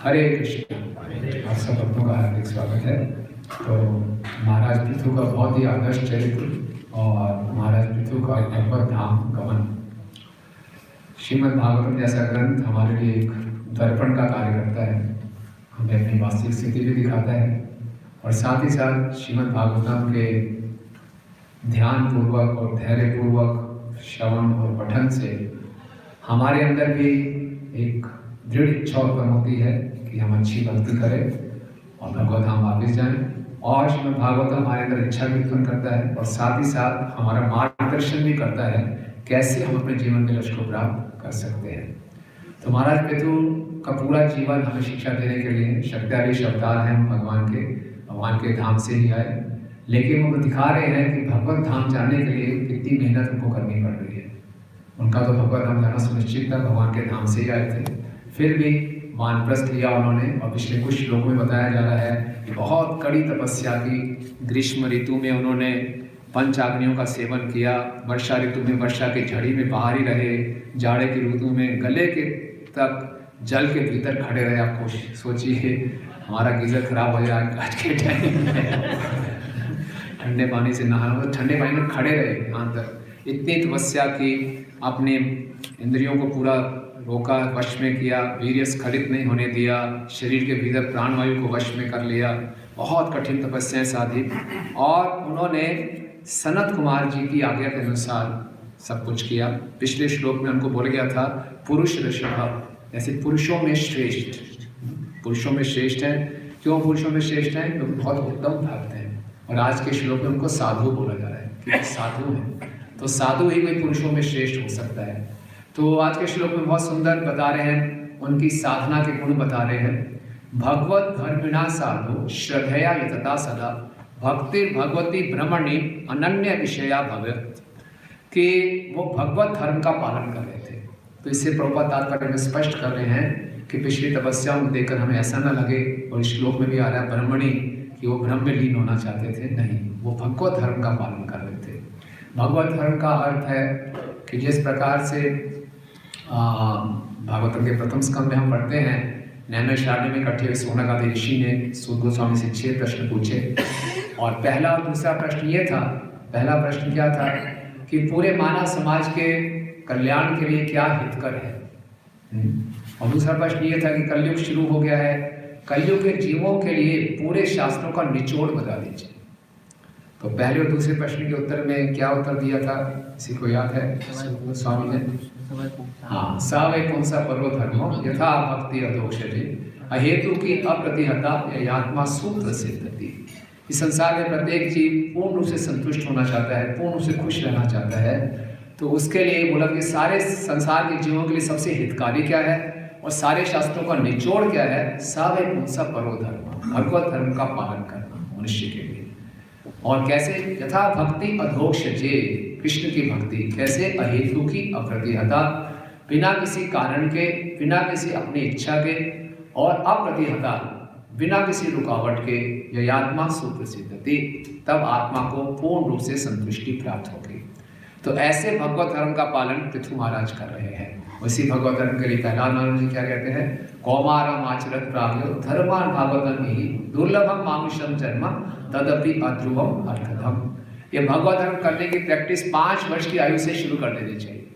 हरे कृष्ण। आप सब भक्तों का हार्दिक स्वागत है। तो महाराज पृथु का बहुत ही आदर्श चरित्र और महाराज पृथु का भगवत धाम गमन, श्रीमद् भागवतम जैसा ग्रंथ हमारे लिए एक दर्पण का कार्य करता है। हमें अपनी वास्तविक स्थिति भी दिखाता है और साथ ही साथ श्रीमद् भागवतम के ध्यान पूर्वक और धैर्य पूर्वक श्रवण और पठन से हमारे अंदर भी एक दृढ़ इच्छा उत्पन्न होती है कि हम अच्छी भक्ति करें और भगवत धाम वापस जाएं। और श्रीमद् भागवत हमारे अंदर इच्छा भी उत्पन्न करता है और साथ ही साथ हमारा मार्गदर्शन भी करता है कैसे हम अपने जीवन के लक्ष्य को प्राप्त कर सकते हैं। तो महाराज पृथु का पूरा जीवन हमें शिक्षा देने के लिए शक्तिशाली अवतार हैं भगवान के धाम से ही आए, लेकिन वो दिखा रहे हैं कि भगवत धाम जाने के लिए कितनी मेहनत उनको करनी पड़ रही है। उनका तो भगवत धाम जाना सुनिश्चित था, भगवान के धाम से ही आए थे, फिर भी वानप्रस्थ लिया उन्होंने। और पिछले कुछ श्लोकों में बताया जा रहा है कि बहुत कड़ी तपस्या की। ग्रीष्म ऋतु में उन्होंने पंचाग्नियों का सेवन किया, वर्षा ऋतु में वर्षा की झड़ी में बाहर ही रहे, जाड़े की ऋतु में गले के तक जल के भीतर खड़े रहे। आपको सोचिए हमारा गीजर खराब हो जाए आज के टाइम में ठंडे पानी से नहाना, तो ठंडे पानी में खड़े रहे यहाँ तक। इतनी तपस्या की, अपने इंद्रियों को पूरा रोका, वश में किया, वीर्य स्खलित नहीं होने दिया, शरीर के भीतर प्राणवायु को वश में कर लिया। बहुत कठिन तपस्याएं साधी और उन्होंने सनत कुमार जी की आज्ञा के अनुसार सब कुछ किया। पिछले श्लोक में उनको बोला गया था पुरुष ऋषभ, जैसे पुरुषों में श्रेष्ठ, पुरुषों में श्रेष्ठ है। क्यों पुरुषों में श्रेष्ठ है? क्योंकि बहुत उत्तम भक्त हैं। और आज के श्लोक में उनको साधु बोला जा रहा है कि साधु है, तो साधु ही कोई पुरुषों में श्रेष्ठ हो सकता है। तो आज के श्लोक में बहुत सुंदर बता रहे हैं, उनकी साधना के गुण बता रहे हैं। भगवत धर्मिणा साधु श्रद्धया यतता सदा भक्ति भगवती ब्रह्मणि अनन्य विषया भवेत्, कि वो भगवत धर्म का पालन कर रहे थे। तो इससे प्रभुपाद तात्पर्य में स्पष्ट कर रहे हैं कि पिछली तपस्याओं को देखकर हमें ऐसा न लगे, और इस श्लोक में भी आ रहा है ब्रह्मणि, कि वो ब्रह्म में लीन होना चाहते थे। नहीं, वो भगवत धर्म का पालन कर रहे थे। भगवत धर्म का अर्थ है कि जिस प्रकार से भागवतम के प्रथम स्कंद में हम पढ़ते हैं, नैमिषारण्य में इकट्ठे शौनक आदि ऋषि ने सूत गोस्वामी से 6 प्रश्न पूछे। और पहला और दूसरा प्रश्न ये था, पहला प्रश्न क्या था कि पूरे मानव समाज के कल्याण के लिए क्या हितकर है, और दूसरा प्रश्न ये था कि कलयुग शुरू हो गया है, कलयुग के जीवों के लिए पूरे शास्त्रों का निचोड़ बता दीजिए। तो पहले और दूसरे प्रश्न के उत्तर में क्या उत्तर दिया था, किसी को याद है? स्वामी ने हाँ, सा वै कौन सा पर्व धर्मो यथा भक्ति अधोक्षते अहेतु की अप्रतिहता आत्मा सूत्र सिद्धति। इस संसार में प्रत्येक जीव पूर्ण रूप से संतुष्ट होना चाहता है, पूर्ण रूप से खुश रहना चाहता है। तो उसके लिए बोला कि सारे संसार के जीवों के लिए सबसे हितकारी क्या है और सारे शास्त्रों का निचोड़ क्या है? सा वै कौन सा पर्व धर्म, भगवत धर्म का पालन करना मनुष्य के लिए। और कैसे? यथा भक्ति अधोक्षजे, कृष्ण की भक्ति कैसे? अहेतु की अप्रतिहता, बिना किसी कारण के, बिना किसी अपनी इच्छा के, और अप्रतिहता बिना किसी रुकावट के, यह आत्मा सुप्रसिद्धति, तब आत्मा को पूर्ण रूप से संतुष्टि प्राप्त होगी। तो ऐसे भगवत धर्म का पालन पृथु महाराज कर रहे हैं। उसी भगवत धर्म के लिए प्रहलाद महाराज जी क्या कहते हैं? कौमारम आचरत प्राज्ञो धर्मान भागवतम ही दुर्लभम मानुषम जन्म तदपि अध्रुवम अर्थधम। ये भगवत धर्म करने की प्रैक्टिस 5 वर्ष की आयु से शुरू कर देनी चाहिए।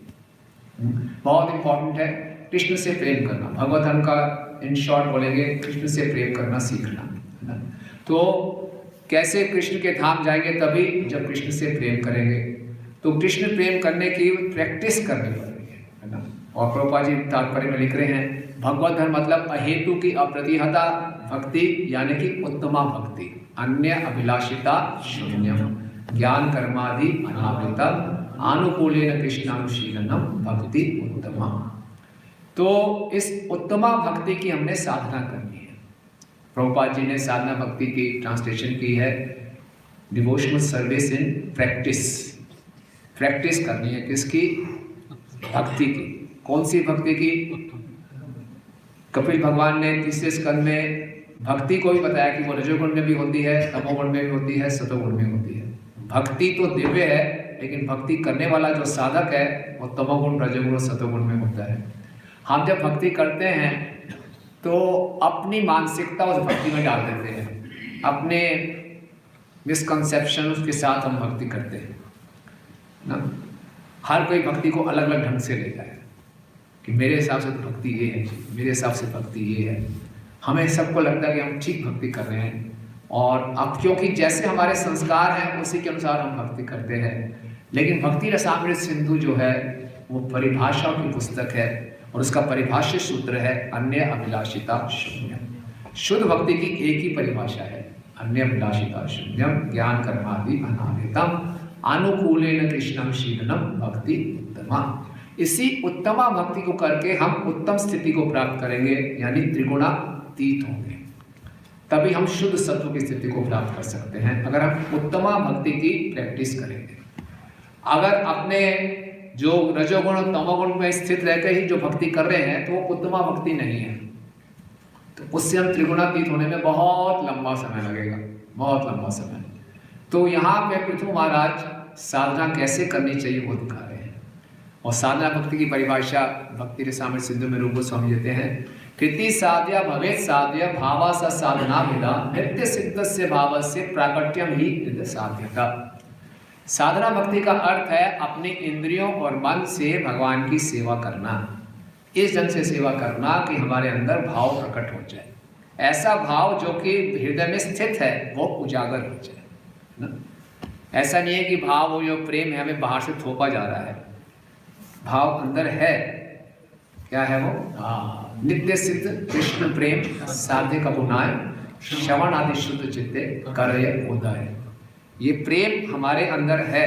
बहुत इंपॉर्टेंट है कृष्ण से प्रेम करना। भगवत धर्म का इन शॉर्ट बोलेंगे, कृष्ण से प्रेम करना सीखना। तो कैसे कृष्ण के धाम जाएंगे? तभी जब कृष्ण से प्रेम करेंगे। तो कृष्ण प्रेम करने की प्रैक्टिस करनी पड़ेगी, है ना। और प्रभुपाद जी तात्पर्य में लिख रहे हैं भगवत धर्म मतलब अहेतु की अप्रतिहता भक्ति, यानी कि उत्तमा भक्ति, अन्य अभिलाषिता शून्यम, ज्ञान कर्मादि अनावृतम, आनुकूलेन कृष्णानुशीलनम भक्ति उत्तमा। तो इस उत्तमा भक्ति की हमने साधना करनी है। प्रभुपाद जी ने साधना भक्ति की ट्रांसलेशन की है devotional service in practice. Practice करनी है किसकी? भक्ति की। कौन सी भक्ति की? कपिल भगवान ने तीसरे स्कंद में भक्ति को भी बताया कि वो रजोगुण में भी होती है, तमोगुण में भी होती है, सतोगुण में होती है। भक्ति तो दिव्य है, लेकिन भक्ति करने वाला जो साधक है वो तमोगुण, रजोगुण और सतोगुण में होता है। हम जब भक्ति करते हैं तो अपनी मानसिकता उस भक्ति में डाल देते हैं, अपने मिसकंसेप्शन के साथ हम भक्ति करते हैं ना। हर कोई भक्ति को अलग अलग ढंग से लेता है कि मेरे हिसाब से तो भक्ति ये है, मेरे हिसाब से भक्ति ये है। हमें सबको लगता है कि हम ठीक भक्ति कर रहे हैं, और अब क्योंकि जैसे हमारे संस्कार हैं उसी के अनुसार हम भक्ति करते हैं। लेकिन भक्ति रसामृत सिंधु जो है वो परिभाषाओं की पुस्तक है, और उसका परिभाष्य सूत्र है अन्य अभिलाषिता शून्यम। शुद्ध भक्ति की एक ही परिभाषा है, अन्य अभिलाषिता शून्यम ज्ञान कर्मादि अनादितम अनुकूलेन कृष्णम शीलनम भक्ति उत्तमा। इसी उत्तमा भक्ति को करके हम उत्तम स्थिति को प्राप्त करेंगे, यानी त्रिगुणातीत होंगे। तभी हम शुद्ध सत्व की स्थिति को प्राप्त कर सकते हैं, अगर हम उत्तमा भक्ति की प्रैक्टिस करेंगे। अगर अपने जो रजोगुण और तमोगुण में स्थित रहकर ही जो भक्ति कर रहे हैं तो वो उत्तमा भक्ति नहीं है, तो उससे हम त्रिगुणातीत होने में बहुत लंबा समय लगेगा, बहुत लंबा समय। तो यहाँ पे पृथु महाराज साधना कैसे करनी चाहिए वो दिखा रहे हैं, और साधना भक्ति की परिभाषा भक्ति रसामृत सिंधु में रूप गोस्वामी देते हैं। कृति साध्या भवेत् साध्य भावा स साधना विदा नित्य सिद्धस्य भावस्य प्राकट्यम ही साध्यता। साधना भक्ति का अर्थ है अपने इंद्रियों और मन से भगवान की सेवा करना, इस ढंग से सेवा करना कि हमारे अंदर भाव प्रकट हो जाए। ऐसा भाव जो कि हृदय में स्थित है वो उजागर हो जाए ना। ऐसा नहीं है कि भाव वो जो प्रेम है हमें बाहर से थोपा जा रहा है, भाव अंदर है। क्या है वो? नित्य सिद्ध कृष्ण प्रेम साध्य कबुनाय श्रवण आदि शुद्ध चित्ते करय उदय। ये प्रेम हमारे अंदर है,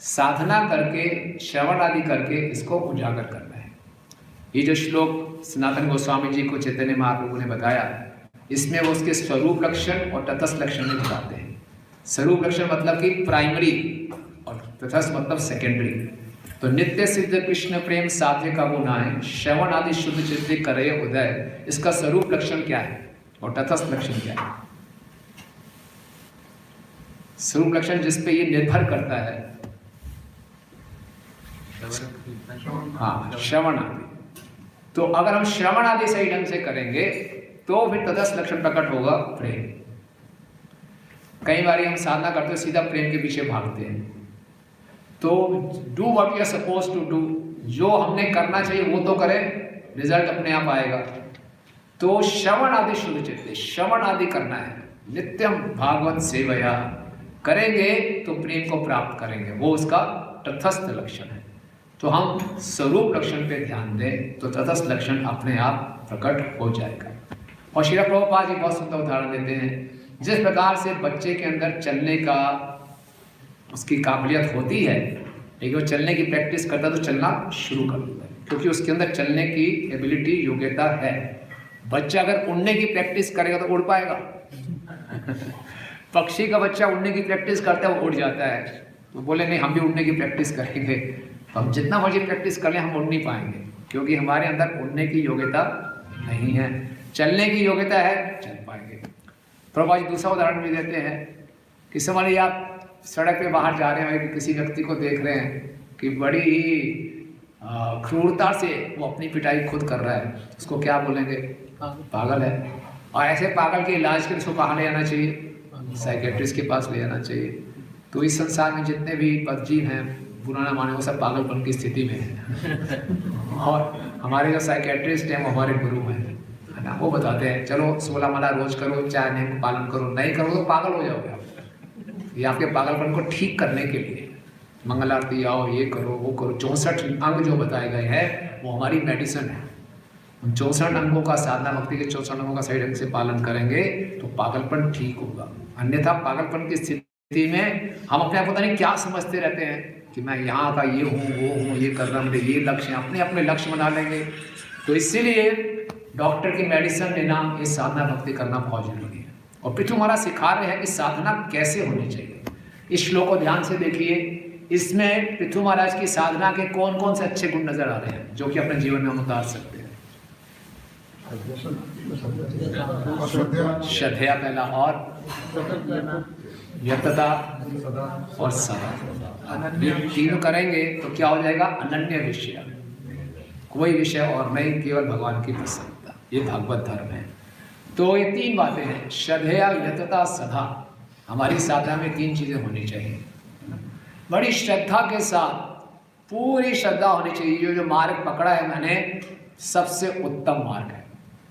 साधना करके श्रवण आदि करके इसको उजागर करना है। ये जो श्लोक सनातन गोस्वामी जी को चैतन्य महाप्रभु ने बताया, इसमें वो उसके स्वरूप लक्षण और तटस्थ लक्षण में बताते हैं। स्वरूप लक्षण मतलब कि प्राइमरी, और तटस्थ मतलब सेकेंडरी। तो नित्य सिद्ध कृष्ण प्रेम साध्य का गुणाएं श्रवण आदि शुद्ध चित्ते करे उदय, इसका स्वरूप लक्षण क्या है और तटस्थ लक्षण क्या है? स्वरूप लक्षण जिस पे ये निर्भर करता है, हाँ, श्रवण आदि। तो अगर हम श्रवण आदि सही ढंग से करेंगे तो फिर तटस्थ लक्षण प्रकट होगा प्रेम। कई बार हम साधना करते सीधा प्रेम के पीछे भागते हैं। तो do what you are suppose to do, जो हमने करना चाहिए वो तो करें, रिजल्ट अपने आप आएगा। तो श्रवण आदि शुद्ध चित्ते, श्रवण आदि करना है, नित्यम भागवत सेवया करेंगे तो प्रेम को प्राप्त करेंगे, वो उसका तटस्थ लक्षण है। तो हम स्वरूप लक्षण पे ध्यान दें तो तटस्थ लक्षण अपने आप प्रकट हो जाएगा। और श्रील प्रभुपाद जी बहुत सुंदर उदाहरण देते हैं, जिस प्रकार से बच्चे के अंदर चलने का उसकी काबिलियत होती है, लेकिन वो चलने की प्रैक्टिस करता है तो चलना शुरू कर देता है, क्योंकि उसके अंदर चलने की एबिलिटी, योग्यता है। बच्चा अगर उड़ने की प्रैक्टिस करेगा तो उड़ पाएगा। पक्षी का बच्चा उड़ने की प्रैक्टिस करता है वो उड़ जाता है, तो बोले नहीं हम भी उड़ने की प्रैक्टिस करेंगे। तो हम जितना मर्जी प्रैक्टिस कर लें हम उड़ नहीं पाएंगे, क्योंकि हमारे अंदर उड़ने की योग्यता नहीं है। चलने की योग्यता है, चल पाएंगे। प्रभुपाद जी दूसरा उदाहरण भी देते हैं कि समझिए आप सड़क पे बाहर जा रहे हैं, किसी व्यक्ति को देख रहे हैं कि बड़ी ही क्रूरता से वो अपनी पिटाई खुद कर रहा है, उसको क्या बोलेंगे? पागल है। और ऐसे पागल के इलाज के लिए उसको कहाँ ले जाना चाहिए? साइकेट्रिस्ट के पास ले जाना चाहिए। तो इस संसार में जितने भी बदजीव हैं, बुरा ना माने, वो सब पागलपन की स्थिति में है। और हमारे जो साइकेट्रिस्ट हैं वो हमारे गुरु हैं ना, वो बताते हैं चलो 16 माला रोज करो, चाहे नियम का पालन करो, नहीं करो तो पागल हो जाओगे आप। ये आपके पागलपन को ठीक करने के लिए मंगल आरती आओ, ये करो वो करो, 64 अंग जो बताए गए हैं वो हमारी मेडिसिन है। उन 64 अंगों का, साधना भक्ति के 64 अंगों का सही ढंग से पालन करेंगे तो पागलपन ठीक होगा। अन्यथा पागलपन की स्थिति में हम अपने आप पता नहीं क्या समझते रहते हैं कि मैं यहाँ का ये हूँ, वो हूँ, ये कर रहा हूँ, मेरे ये लक्ष्य, अपने अपने लक्ष्य बना लेंगे। तो इसीलिए डॉक्टर की मेडिसिन लेना, ये साधना भक्ति करना बहुत जरूरी है। और पृथु महाराज सिखा रहे हैं कि साधना कैसे होनी चाहिए। इस श्लोक को ध्यान से देखिए, इसमें पृथु महाराज की साधना के कौन कौन से अच्छे गुण नजर आ रहे हैं जो कि अपने जीवन में हम उतार सकते हैं। श्रद्धया पहला, और यतता और सदा। ये तीनों करेंगे तो क्या हो जाएगा? अनन्य विषय, कोई विषय और नहीं, केवल भगवान की प्रसन्नता। ये भागवत धर्म है। तो ये 3 बातें हैं, श्रद्धया यतता सदा। हमारी साधना में 3 चीज़ें होनी चाहिए। बड़ी श्रद्धा के साथ, पूरी श्रद्धा होनी चाहिए। जो मार्ग पकड़ा है मैंने, सबसे उत्तम मार्ग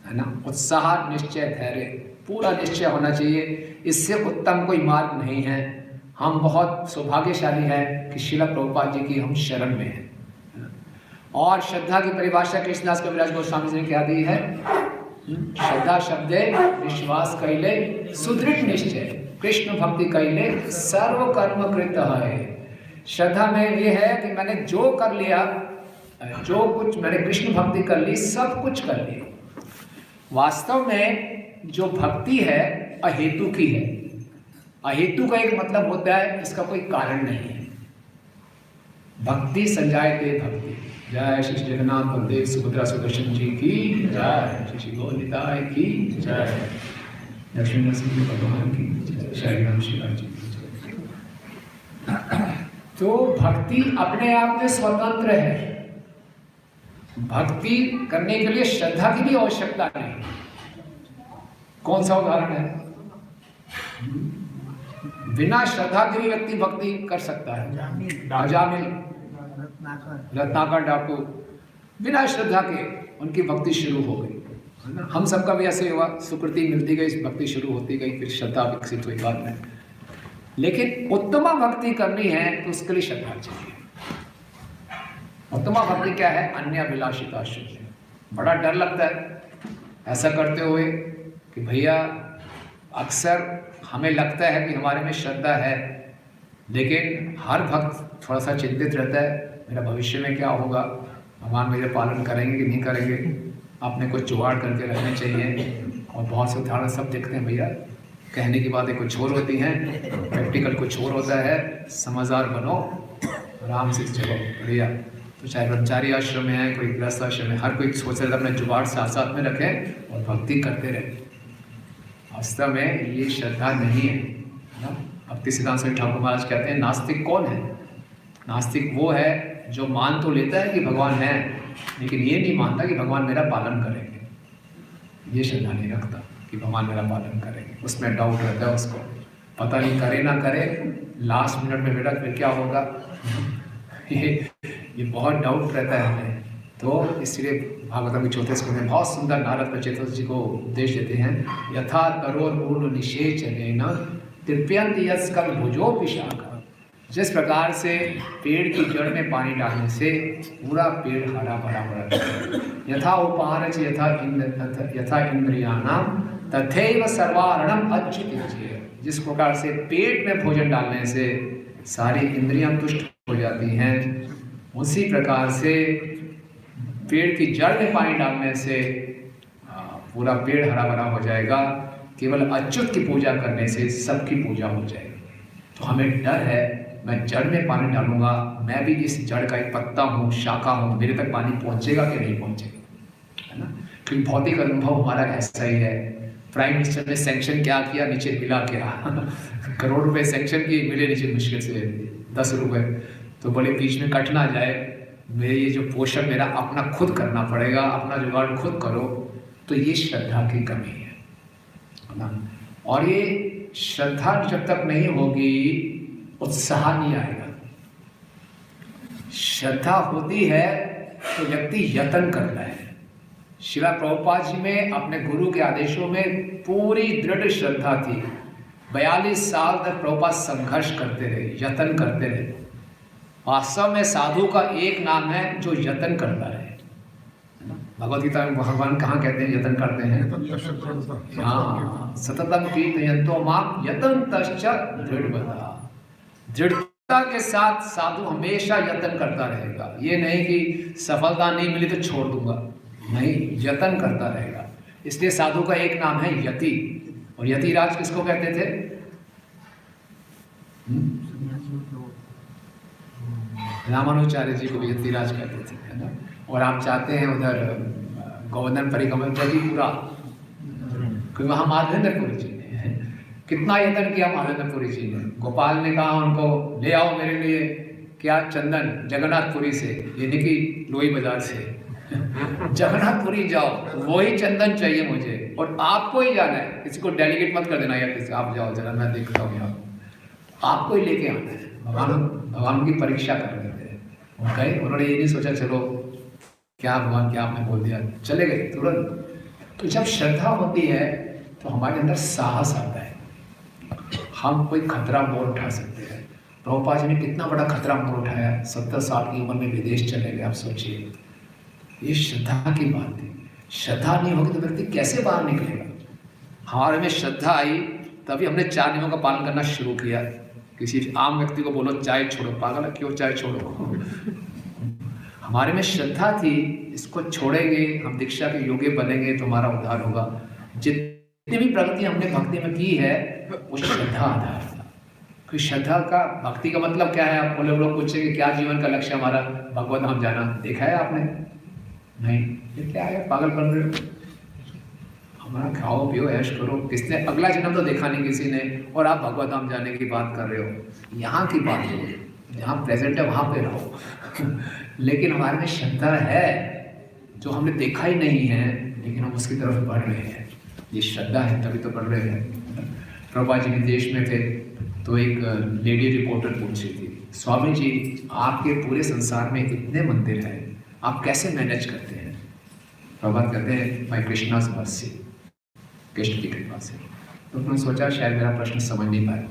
है ना। उत्साह, निश्चय, धैर्य, पूरा निश्चय होना चाहिए। इससे उत्तम कोई मार्ग नहीं है। हम बहुत सौभाग्यशाली हैं कि श्रील प्रभुपाद जी की हम शरण में हैं। और श्रद्धा की परिभाषा कृष्णदास कविराज गोस्वामी जी ने क्या दी है? श्रद्धा शब्दे विश्वास कैले सुदृढ़ निश्चय, कृष्ण भक्ति कैले सर्व कर्म कृत है। श्रद्धा में ये है कि मैंने जो कर लिया, जो कुछ मैंने कृष्ण भक्ति कर ली, सब कुछ कर लिया। वास्तव में जो भक्ति है अहेतु की है। अहेतु का एक मतलब होता है इसका कोई कारण नहीं है। भक्ति संजायते भक्ति। जय श्री जगन्नाथ बलदेव सुभद्रा सुदर्शन जी की जय, श्री श्री गौरनिताय की जय, लक्ष्मी नरसिंह भगवान की जय, श्री राम शिवाय जी की जय। तो भक्ति अपने आप में स्वतंत्र है। भक्ति करने के लिए श्रद्धा की भी आवश्यकता नहीं। कौन सा उदाहरण है? बिना श्रद्धा के भी व्यक्ति भक्ति कर सकता है। अजामिल, रत्नाकर डाकू, बिना श्रद्धा के उनकी भक्ति शुरू हो गई। हम सबका भी ऐसे हुआ, सुकृति मिलती गई, भक्ति शुरू होती गई, फिर श्रद्धा विकसित हुई बाद में। लेकिन उत्तमा भक्ति करनी है तो उसके लिए श्रद्धा चाहिए। उत्तमा भक्ति क्या है? अन्य अभिलाषिता शुद्ध। बड़ा डर लगता है ऐसा करते हुए कि भैया, अक्सर हमें लगता है कि हमारे में श्रद्धा है, लेकिन हर भक्त थोड़ा सा चिंतित रहता है, मेरा भविष्य में क्या होगा, भगवान मेरे पालन करेंगे कि नहीं करेंगे। अपने को जुगाड़ करके रखने चाहिए। और बहुत से उदाहरण सब देखते हैं भैया, कहने की बातें कुछ और होती हैं, प्रैक्टिकल कुछ और होता है। समझदार बनो, आराम से चलो बढ़िया। तो चाहे ब्रह्मचारी आश्रम में है, कोई गृहस्थ आश्रम में, हर कोई सोच रहे अपने जुगाड़ साथ साथ में रखें और भक्ति करते रहें। वास्तव में ये श्रद्धा नहीं है ना। भक्ति सिद्धांत स्वामी ठाकुर महाराज कहते हैं, नास्तिक कौन है? नास्तिक वो है जो मान तो लेता है कि भगवान है, लेकिन ये नहीं मानता कि भगवान मेरा पालन करेंगे। ये श्रद्धा नहीं रखता कि भगवान मेरा पालन करेंगे। उसमें डाउट रहता है उसको, पता नहीं करे ना करे, लास्ट मिनट में बेटा फिर क्या होगा। ये बहुत डाउट रहता है हमें। तो इसलिए भागवतम के 4थे स्कंद में बहुत सुंदर नारद प्रचेतस जी को उपदेश देते हैं, यथा तरोर मूल निषेचनेन तृप्यन्ति यस्कल भुजो विशाखा। जिस प्रकार से पेड़ की जड़ में पानी डालने से पूरा पेड़ हरा भरा हो जाता है, यथा उपारच यथा इंद्रियाणाम तथैव सर्वारणम अच्युत्य। जिस प्रकार से पेट में भोजन डालने से सारी इंद्रियां तुष्ट हो जाती हैं, उसी प्रकार से पेड़ की जड़ में पानी डालने से पूरा पेड़ हरा भरा हो जाएगा। केवल अच्युत की पूजा करने से सबकी पूजा हो जाएगी। तो हमें डर है, मैं जड़ में पानी डालूंगा, मैं भी इस जड़ का एक पत्ता हूँ, शाखा हूँ, मेरे तक पानी पहुँचेगा कि नहीं पहुँचेगा, है ना। क्योंकि भौतिक अनुभव हमारा ऐसा ही है। प्राइम मिनिस्टर ने सैंक्शन क्या किया, नीचे मिला क्या। करोड़ रुपए सैंक्शन की, मिले नीचे मुश्किल से 10 रुपए। तो बोले बीच में कट ना जाए, मेरे ये जो पोषण मेरा अपना खुद करना पड़ेगा, अपना जुगाड़ खुद करो। तो ये श्रद्धा की कमी है ना। और ये श्रद्धा जब तक नहीं होगी, उत्साह नहीं आएगा। श्रद्धा होती है तो व्यक्ति यत्न करता है। श्रील प्रभुपाद जी में अपने गुरु के आदेशों में पूरी दृढ़ श्रद्धा थी। 42 साल तक प्रभुपाद संघर्ष करते रहे, यत्न करते रहे। वास्तव में साधु का एक नाम है जो यत्न करता रहे। भगवद गीता में भगवान कहाँ कहते हैं यत्न करते हैं? हाँ, सततम कीर्तयन्तो माम यतन्तश्च दृढ़वता। दृढ़ता के साथ साधु हमेशा यत्न करता रहेगा। ये नहीं कि सफलता नहीं मिली तो छोड़ दूंगा, नहीं, यत्न करता रहेगा। इसलिए साधु का एक नाम है यति। और यतिराज किसको कहते थे? रामानुचार्य जी को भी यतिराज कहते थे, है ना। और आप चाहते हैं उधर गोवर्धन परिक्रमण जयपुरा, क्योंकि वहाँ माधवेंद्रपुरी जी ने कितना यत्न किया। माधवेंद्रपुरी जी ने, गोपाल ने कहा उनको ले आओ मेरे लिए क्या, चंदन जगन्नाथपुरी से, यानी कि लोई बाजार से। जगन्नाथपुरी जाओ, वही चंदन चाहिए मुझे, और आपको ही जाना है, किसी को डेलीगेट मत कर देना यार, किसी आप जाओ जरा मैं देखता हूँ यहाँ, आपको ही लेके आना है। भगवान की परीक्षा कर रहे थे, गए, उन्होंने ये नहीं सोचा चलो क्या भगवान क्या आपने बोल दिया, चले गए तुरंत। तो जब श्रद्धा होती है तो हमारे अंदर साहस आता है, हम कोई खतरा मोल उठा सकते हैं। प्रभुपाद जी ने कितना बड़ा खतरा मोल उठाया, 70 साल की उम्र में विदेश चले गए। आप सोचिए, ये श्रद्धा की बात थी। श्रद्धा नहीं होगी तो व्यक्ति कैसे बाहर निकलेगा। हमारे में श्रद्धा आई तभी हमने 4 नियमों का पालन करना शुरू किया। किसी आम व्यक्ति को बोलो चाय छोड़ो, पागल है क्यों चाय छोड़ो। हमारे में श्रद्धा थी, इसको छोड़ेंगे, हम दीक्षा के योग्य बनेंगे तो हमारा उद्धार होगा। जितनी भी प्रगति हमने भक्ति में की है वो श्रद्धा आधार था। क्योंकि श्रद्धा का, भक्ति का मतलब क्या है। आप बोले, लोग पूछेंगे क्या जीवन का लक्ष्य हमारा, भगवत धाम जाना। देखा है आपने? नहीं। ये क्या है, पागल बन रहे हो। हमारा खाओ पियो ऐश करो, किसने अगला जन्म तो देखा नहीं किसी ने, और आप भगवत धाम जाने की बात कर रहे हो। यहाँ की बात हो, जहाँ प्रेजेंट है वहाँ पे रहो। लेकिन हमारे में श्रद्धा है जो हमने देखा ही नहीं है, लेकिन हम उसकी तरफ बढ़ रहे हैं। ये श्रद्धा है तभी तो बढ़ रहे हैं। प्रभुपाद जी विदेश में थे तो एक लेडी रिपोर्टर पूछ रही थी, स्वामी जी आपके पूरे संसार में इतने मंदिर हैं, आप कैसे मैनेज करते हैं? प्रभुपाद कहते हैं माय कृष्णास मर्सी, कृष्ण की कृपा से। तो उन्होंने सोचा शायद मेरा प्रश्न समझ नहीं पाया,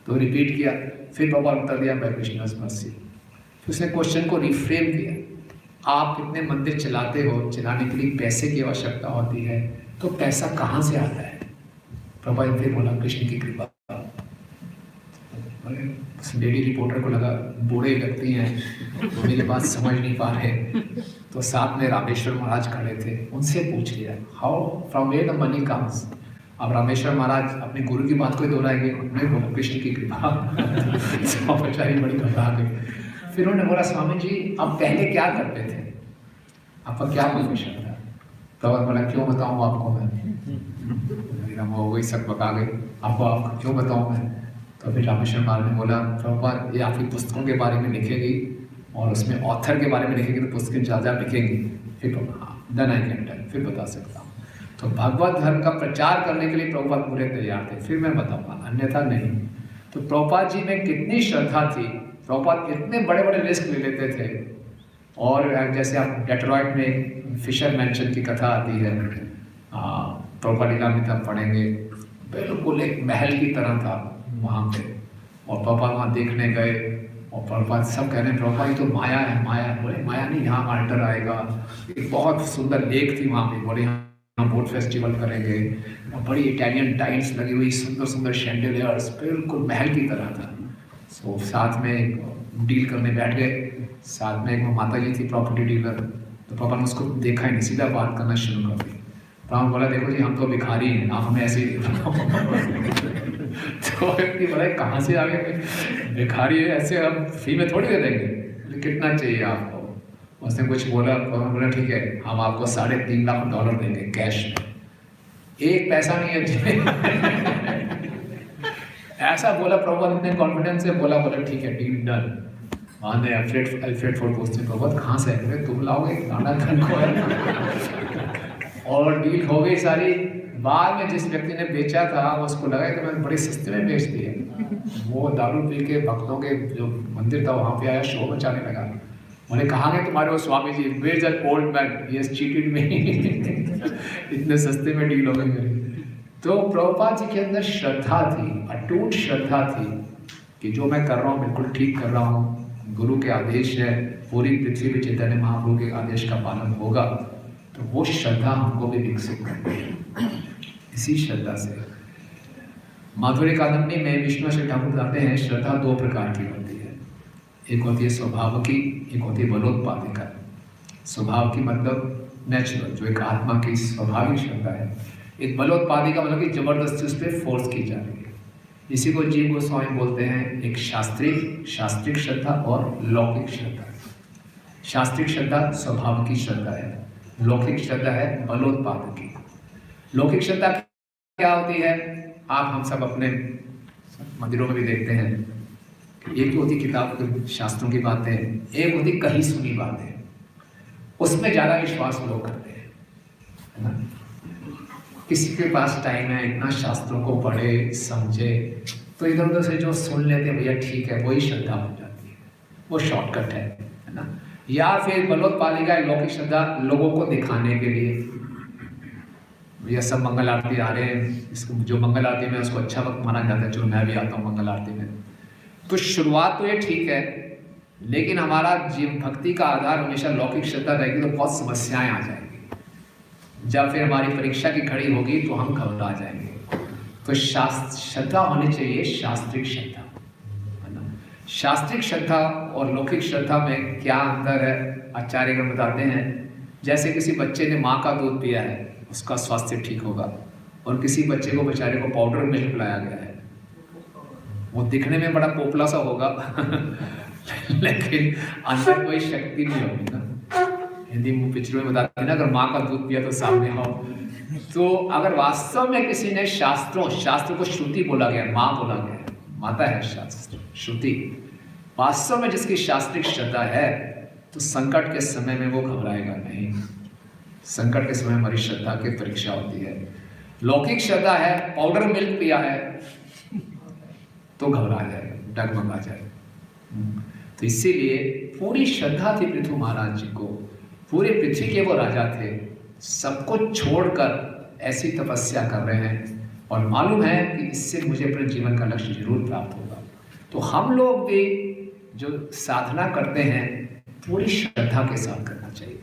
तो रिपीट किया। फिर प्रभुपाद उत्तर दिया माय कृष्णास मर्सी। फिर उसने क्वेश्चन को रिफ्रेम किया, आप कितने मंदिर चलाते हो, चलाने के लिए पैसे की आवश्यकता होती है, तो पैसा कहाँ से आता है? प्रभुपाद फिर बोला कृष्ण की कृपा। उस लेडी रिपोर्टर को लगा बूढ़े व्यक्ति हैं तो मेरी बात समझ नहीं पा रहे, तो साथ में रामेश्वर महाराज खड़े थे, उनसे पूछ लिया how from where the money comes. अब रामेश्वर महाराज अपने गुरु की बात को दोहराएंगे, उन्होंने बोला कृष्ण की कृपा। बेचारी बड़ी घबरा गई। फिर उन्होंने बोला स्वामी जी आप पहले क्या करते थे, आपका क्या प्रोफेशन था? तो बोला क्यों बताऊँ आपको मैं, मेरा वो वही सब बता गई, आपको क्यों बताऊँ मैं? तो फिर रामेश्वर महाराज ने बोला प्रभुपाद ये आपकी पुस्तकों के बारे में लिखेगी और उसमें ऑथर के बारे में लिखेगी तो पुस्तकें ज़्यादा लिखेंगी। फिर हाँ डन आई कैन डन, फिर बता सकता हूँ। तो भगवत धर्म का प्रचार करने के लिए प्रभुपाद पूरे तैयार थे, फिर मैं बताऊँगा, अन्यथा नहीं। तो प्रभुपाद जी में कितनी श्रद्धा थी, प्रभुपाद इतने बड़े बड़े रिस्क ले लेते थे। और जैसे आप डेट्रॉइट में फिशर मैंशन की कथा आती है, प्रभुपाद लीलामृत हम पढ़ेंगे, बिल्कुल एक महल की तरह था वहाँ पे। और प्रभुपाद वहाँ देखने गए और प्रभुपाद सब कह रहे हैं प्रभुपाद ये तो माया है, माया है। बोले माया नहीं, यहाँ आल्टर आएगा, एक बहुत सुंदर लेक थी वहाँ पे, बोले यहाँ बोट फेस्टिवल करेंगे, और बड़ी इटालियन टाइल्स लगी हुई, सुंदर सुंदर शैंडेलियर्स, बिल्कुल महल की तरह था। सो साथ में डील करने बैठ गए, साथ में एक माता जी थी प्रॉपर्टी डीलर, तो पापा ने उसको देखा ही नहीं, सीधा बात करना शुरू कर दी। तो बोला देखो जी हम तो भिखारी हैं, आप हमें ऐसे ही तो व्यक्ति बोला कहाँ से आ गए, भिखारी है ऐसे हम फ्री में थोड़ी दे देंगे, कितना चाहिए आपको? उसने कुछ बोला, बोला ठीक है हम आपको $3.5 लाख देंगे कैश में, एक पैसा नहीं है। ऐसा बोला प्रभुपाद, इतने कॉन्फिडेंस से बोला ठीक है डील डन। वहाँ ने अल्फ्रेड फोर्ड पूछते प्रभुपाद कहाँ से है, तुम लाओगे गाना धन को है। और डील हो गई सारी। बाद में जिस व्यक्ति ने बेचा था उसको लगा कि मैंने बड़े सस्ते में बेच दिए, वो दारू पी के भक्तों के जो मंदिर था वहाँ पे आया, शो मचाने लगा। मैंने कहा कि तुम्हारे वो Swami ji where is that old man, he has cheated me. इतने सस्ते में डील हो गई मेरी। तो प्रभुपाद जी के अंदर श्रद्धा थी, अटूट श्रद्धा थी कि जो मैं कर रहा हूँ बिल्कुल ठीक कर रहा हूँ, गुरु के आदेश है, पूरी पृथ्वी पे चैतन्य महाप्रभु के आदेश का पालन होगा। तो वो श्रद्धा हमको भी विकसित करनी है। इसी श्रद्धा से माधुर्य कादम्बरी में विष्णु श्री ठाकुर बताते हैं श्रद्धा 2 प्रकार की होती है, एक होती है स्वभाव की, एक होती है बलोत्पादिका। स्वभाव की मतलब नेचुरल, जो एक आत्मा की स्वाभाविक श्रद्धा है। एक बलोत्पादिका मतलब कि जबरदस्ती उस पर फोर्स की जा रही है। इसी को जीव गोस्वामी बोलते हैं एक शास्त्रिक श्रद्धा और लौकिक श्रद्धा। शास्त्रिक श्रद्धा स्वभाव की श्रद्धा है, लौकिक श्रद्धा है बलोत्पादकी। लौकिक श्रद्धा क्या होती है, आप हम सब अपने मंदिरों में भी देखते हैं, एक होती किताब शास्त्रों की बातें, एक होती कही सुनी बातें। उसमें ज़्यादा विश्वास लोग करते हैं, है ना। किसी के पास टाइम है, इतना शास्त्रों को पढ़े समझे, तो इधर उधर से जो सुन लेते हैं भैया ठीक है, वही श्रद्धा हो जाती है, वो शॉर्टकट है ना। या फिर बलोत पाली गए लौकिक श्रद्धा लोगों को दिखाने के लिए, भैया सब मंगल आरती आ रहे हैं, इसको जो मंगल आरती में उसको अच्छा वक्त माना जाता है, चलो मैं भी आता हूँ मंगल आरती में। तो शुरुआत तो ये ठीक है, लेकिन हमारा जीव भक्ति का आधार हमेशा लौकिक श्रद्धा रहेगी तो बहुत समस्याएं आ जाएंगी। जब फिर हमारी परीक्षा की घड़ी होगी तो हम घबरा जाएंगे। तो श्रद्धा होनी चाहिए शास्त्रिक श्रद्धा, है ना। शास्त्रिक श्रद्धा और लौकिक श्रद्धा में क्या अंतर है, आचार्यगण बताते हैं। जैसे किसी बच्चे ने माँ का दूध पिया है, उसका स्वास्थ्य ठीक होगा, और किसी बच्चे को बेचारे को पाउडर मिल्क पिलाया गया है, वो दिखने में बड़ा पोपला सा होगा लेकिन अंदर कोई शक्ति नहीं होगी ना। हिंदी पिक्चरों में बताते हैं ना, अगर माँ का दूध पिया तो सामने आओ। तो अगर वास्तव में किसी ने शास्त्र को श्रुति बोला गया, माँ बोला गया, माता है शास्त्र श्रुति, वास्तव में जिसकी शास्त्रिक श्रद्धा है तो संकट के समय में वो घबराएगा नहीं। संकट के समय हमारी श्रद्धा की परीक्षा होती है। लौकिक श्रद्धा है, पाउडर मिल्क पिया है तो घबरा जाएगा, डगमगा जाएगा। तो इसीलिए पूरी श्रद्धा थी पृथु महाराज जी को, पूरे पृथ्वी के वो राजा थे, सबको छोड़कर ऐसी तपस्या कर रहे हैं और मालूम है कि इससे मुझे अपने जीवन का लक्ष्य जरूर प्राप्त होगा। तो हम लोग भी जो साधना करते हैं पूरी श्रद्धा के साथ करना चाहिए।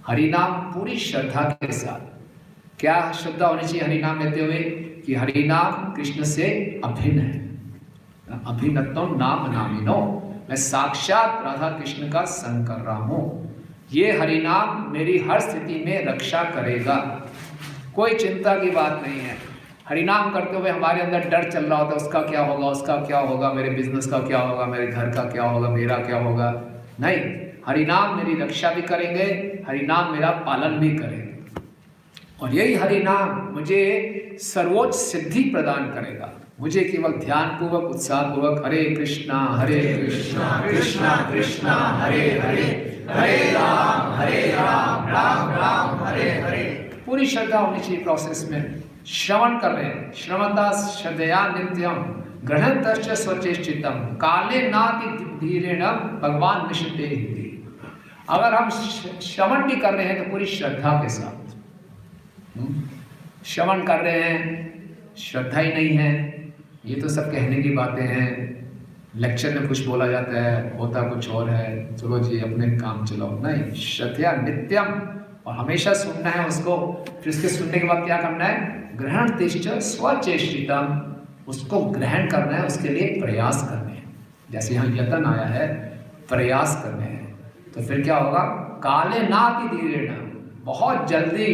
हरिनाम पूरी श्रद्धा के साथ। क्या श्रद्धा होनी चाहिए हरिनाम लेते हुए कि हरिनाम कृष्ण से अभिन्न है, अभिन्नतो नाम नामिनो, मैं साक्षात राधा कृष्ण का संग कर रहा हूं। ये हरिनाम मेरी हर स्थिति में रक्षा करेगा, कोई चिंता की बात नहीं है। हरिनाम करते हुए हमारे अंदर डर चल रहा होता है, उसका क्या होगा, उसका क्या होगा, मेरे बिजनेस का क्या होगा, मेरे घर का क्या होगा, मेरा क्या होगा। नहीं, हरिनाम मेरी रक्षा भी करेंगे, हरिनाम मेरा पालन भी करेंगे, और यही हरिनाम मुझे सर्वोच्च सिद्धि प्रदान करेगा। मुझे केवल ध्यान पूर्वक उत्साह पूर्वक हरे कृष्णा कृष्णा कृष्णा हरे हरे, हरे राम राम राम हरे हरे, पूरी श्रद्धा होनी चाहिए प्रोसेस में। श्रवण कर रहे हैं, श्रवणता श्रद्धया नित्यम ग्रहणतश्च स्वचेष्टितम काले नाति धीरेण भगवान विशुद्धे हिते। अगर हम श्रवण भी कर रहे हैं तो पूरी श्रद्धा के साथ श्रवण कर रहे हैं, श्रद्धा ही नहीं है, ये तो सब कहने की बातें हैं। लेक्चर में कुछ बोला जाता है, होता कुछ और है, चलो जी अपने काम चलाओ। नहीं, श्रद्धया नित्यम, और हमेशा सुनना है उसको। फिर उसके सुनने के बाद क्या करना है, ग्रहण तिष्ठ स्वचेष्टितम, उसको ग्रहण करना है, उसके लिए प्रयास करने हैं। जैसे यहाँ यतन आया है, प्रयास करने हैं, तो फिर क्या होगा, काले नाति धीरेण, बहुत जल्दी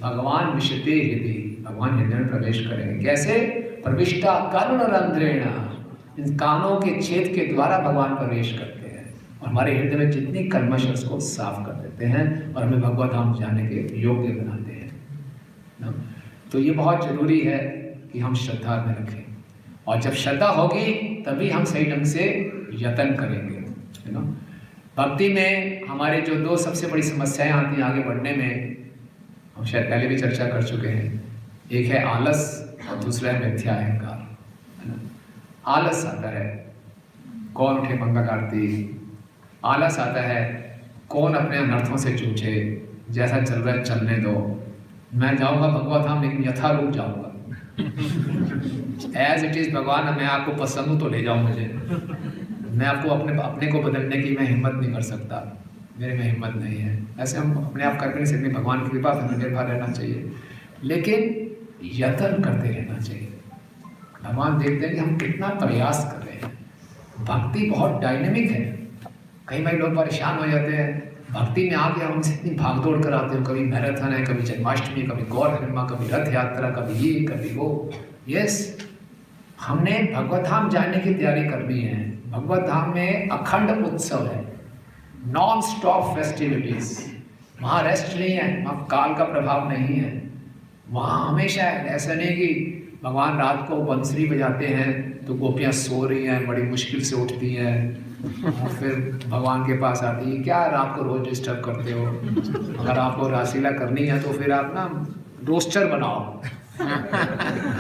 भगवान विशते हृदय, भगवान हृदय में प्रवेश करेंगे। कैसे, प्रविष्टा कर्णरंध्रेण, इन कानों के छेद के द्वारा भगवान प्रवेश करते हैं और हमारे हृदय में जितनी कल्मश है उसको साफ कर देते हैं और हमें भगवत धाम जाने के योग्य बनाते हैं ना। तो ये बहुत जरूरी है कि हम श्रद्धा में रखें, और जब श्रद्धा होगी तभी हम सही ढंग से यत्न करेंगे, है ना। भक्ति में हमारे जो दो सबसे बड़ी समस्याएं आती हैं आगे बढ़ने में, हम शायद पहले भी चर्चा कर चुके हैं। एक है आलस और दूसरा है मिथ्या अहंकार, है ना। आलस आता है, कौन उठे मंगल आरती, आलस आता है, कौन अपने अनर्थों से जूझे, जैसा चल रहा है चलने दो, मैं जाऊंगा भगवत धाम लेकिन यथारूप जाऊंगा एज इट इज भगवान, मैं आपको पसंद हूँ तो ले जाओ मुझे, मैं आपको अपने को बदलने की मैं हिम्मत नहीं कर सकता, मेरे में हिम्मत नहीं है। ऐसे हम अपने आप करके नहीं सकते, भगवान की कृपा से निर्भर रहना चाहिए, लेकिन यत्न करते रहना चाहिए। भगवान देखते हैं कि हम कितना प्रयास कर रहे हैं। भक्ति बहुत डायनेमिक है, कई बार लोग परेशान हो जाते हैं भक्ति में आके, हम इतनी भाग दौड़ कर आते हो, कभी मैराथन है, कभी जन्माष्टमी, कभी गौर पूर्णिमा, कभी रथ यात्रा, कभी ये कभी वो। यस, हमने भगवत धाम जाने की तैयारी करनी है। भगवत धाम में अखंड उत्सव है, नॉन स्टॉप फेस्टिविटीज, वहाँ रेस्ट नहीं है, वहाँ काल का प्रभाव नहीं है, वहाँ हमेशा ऐसा नहीं कि भगवान रात को बंसुरी बजाते हैं तो गोपियाँ सो रही हैं, बड़ी मुश्किल से उठती हैं, और फिर भगवान के पास आती है, क्या रात को रोज डिस्टर्ब करते हो, अगर आपको रासलीला करनी है तो फिर आप ना रोस्टर बनाओ।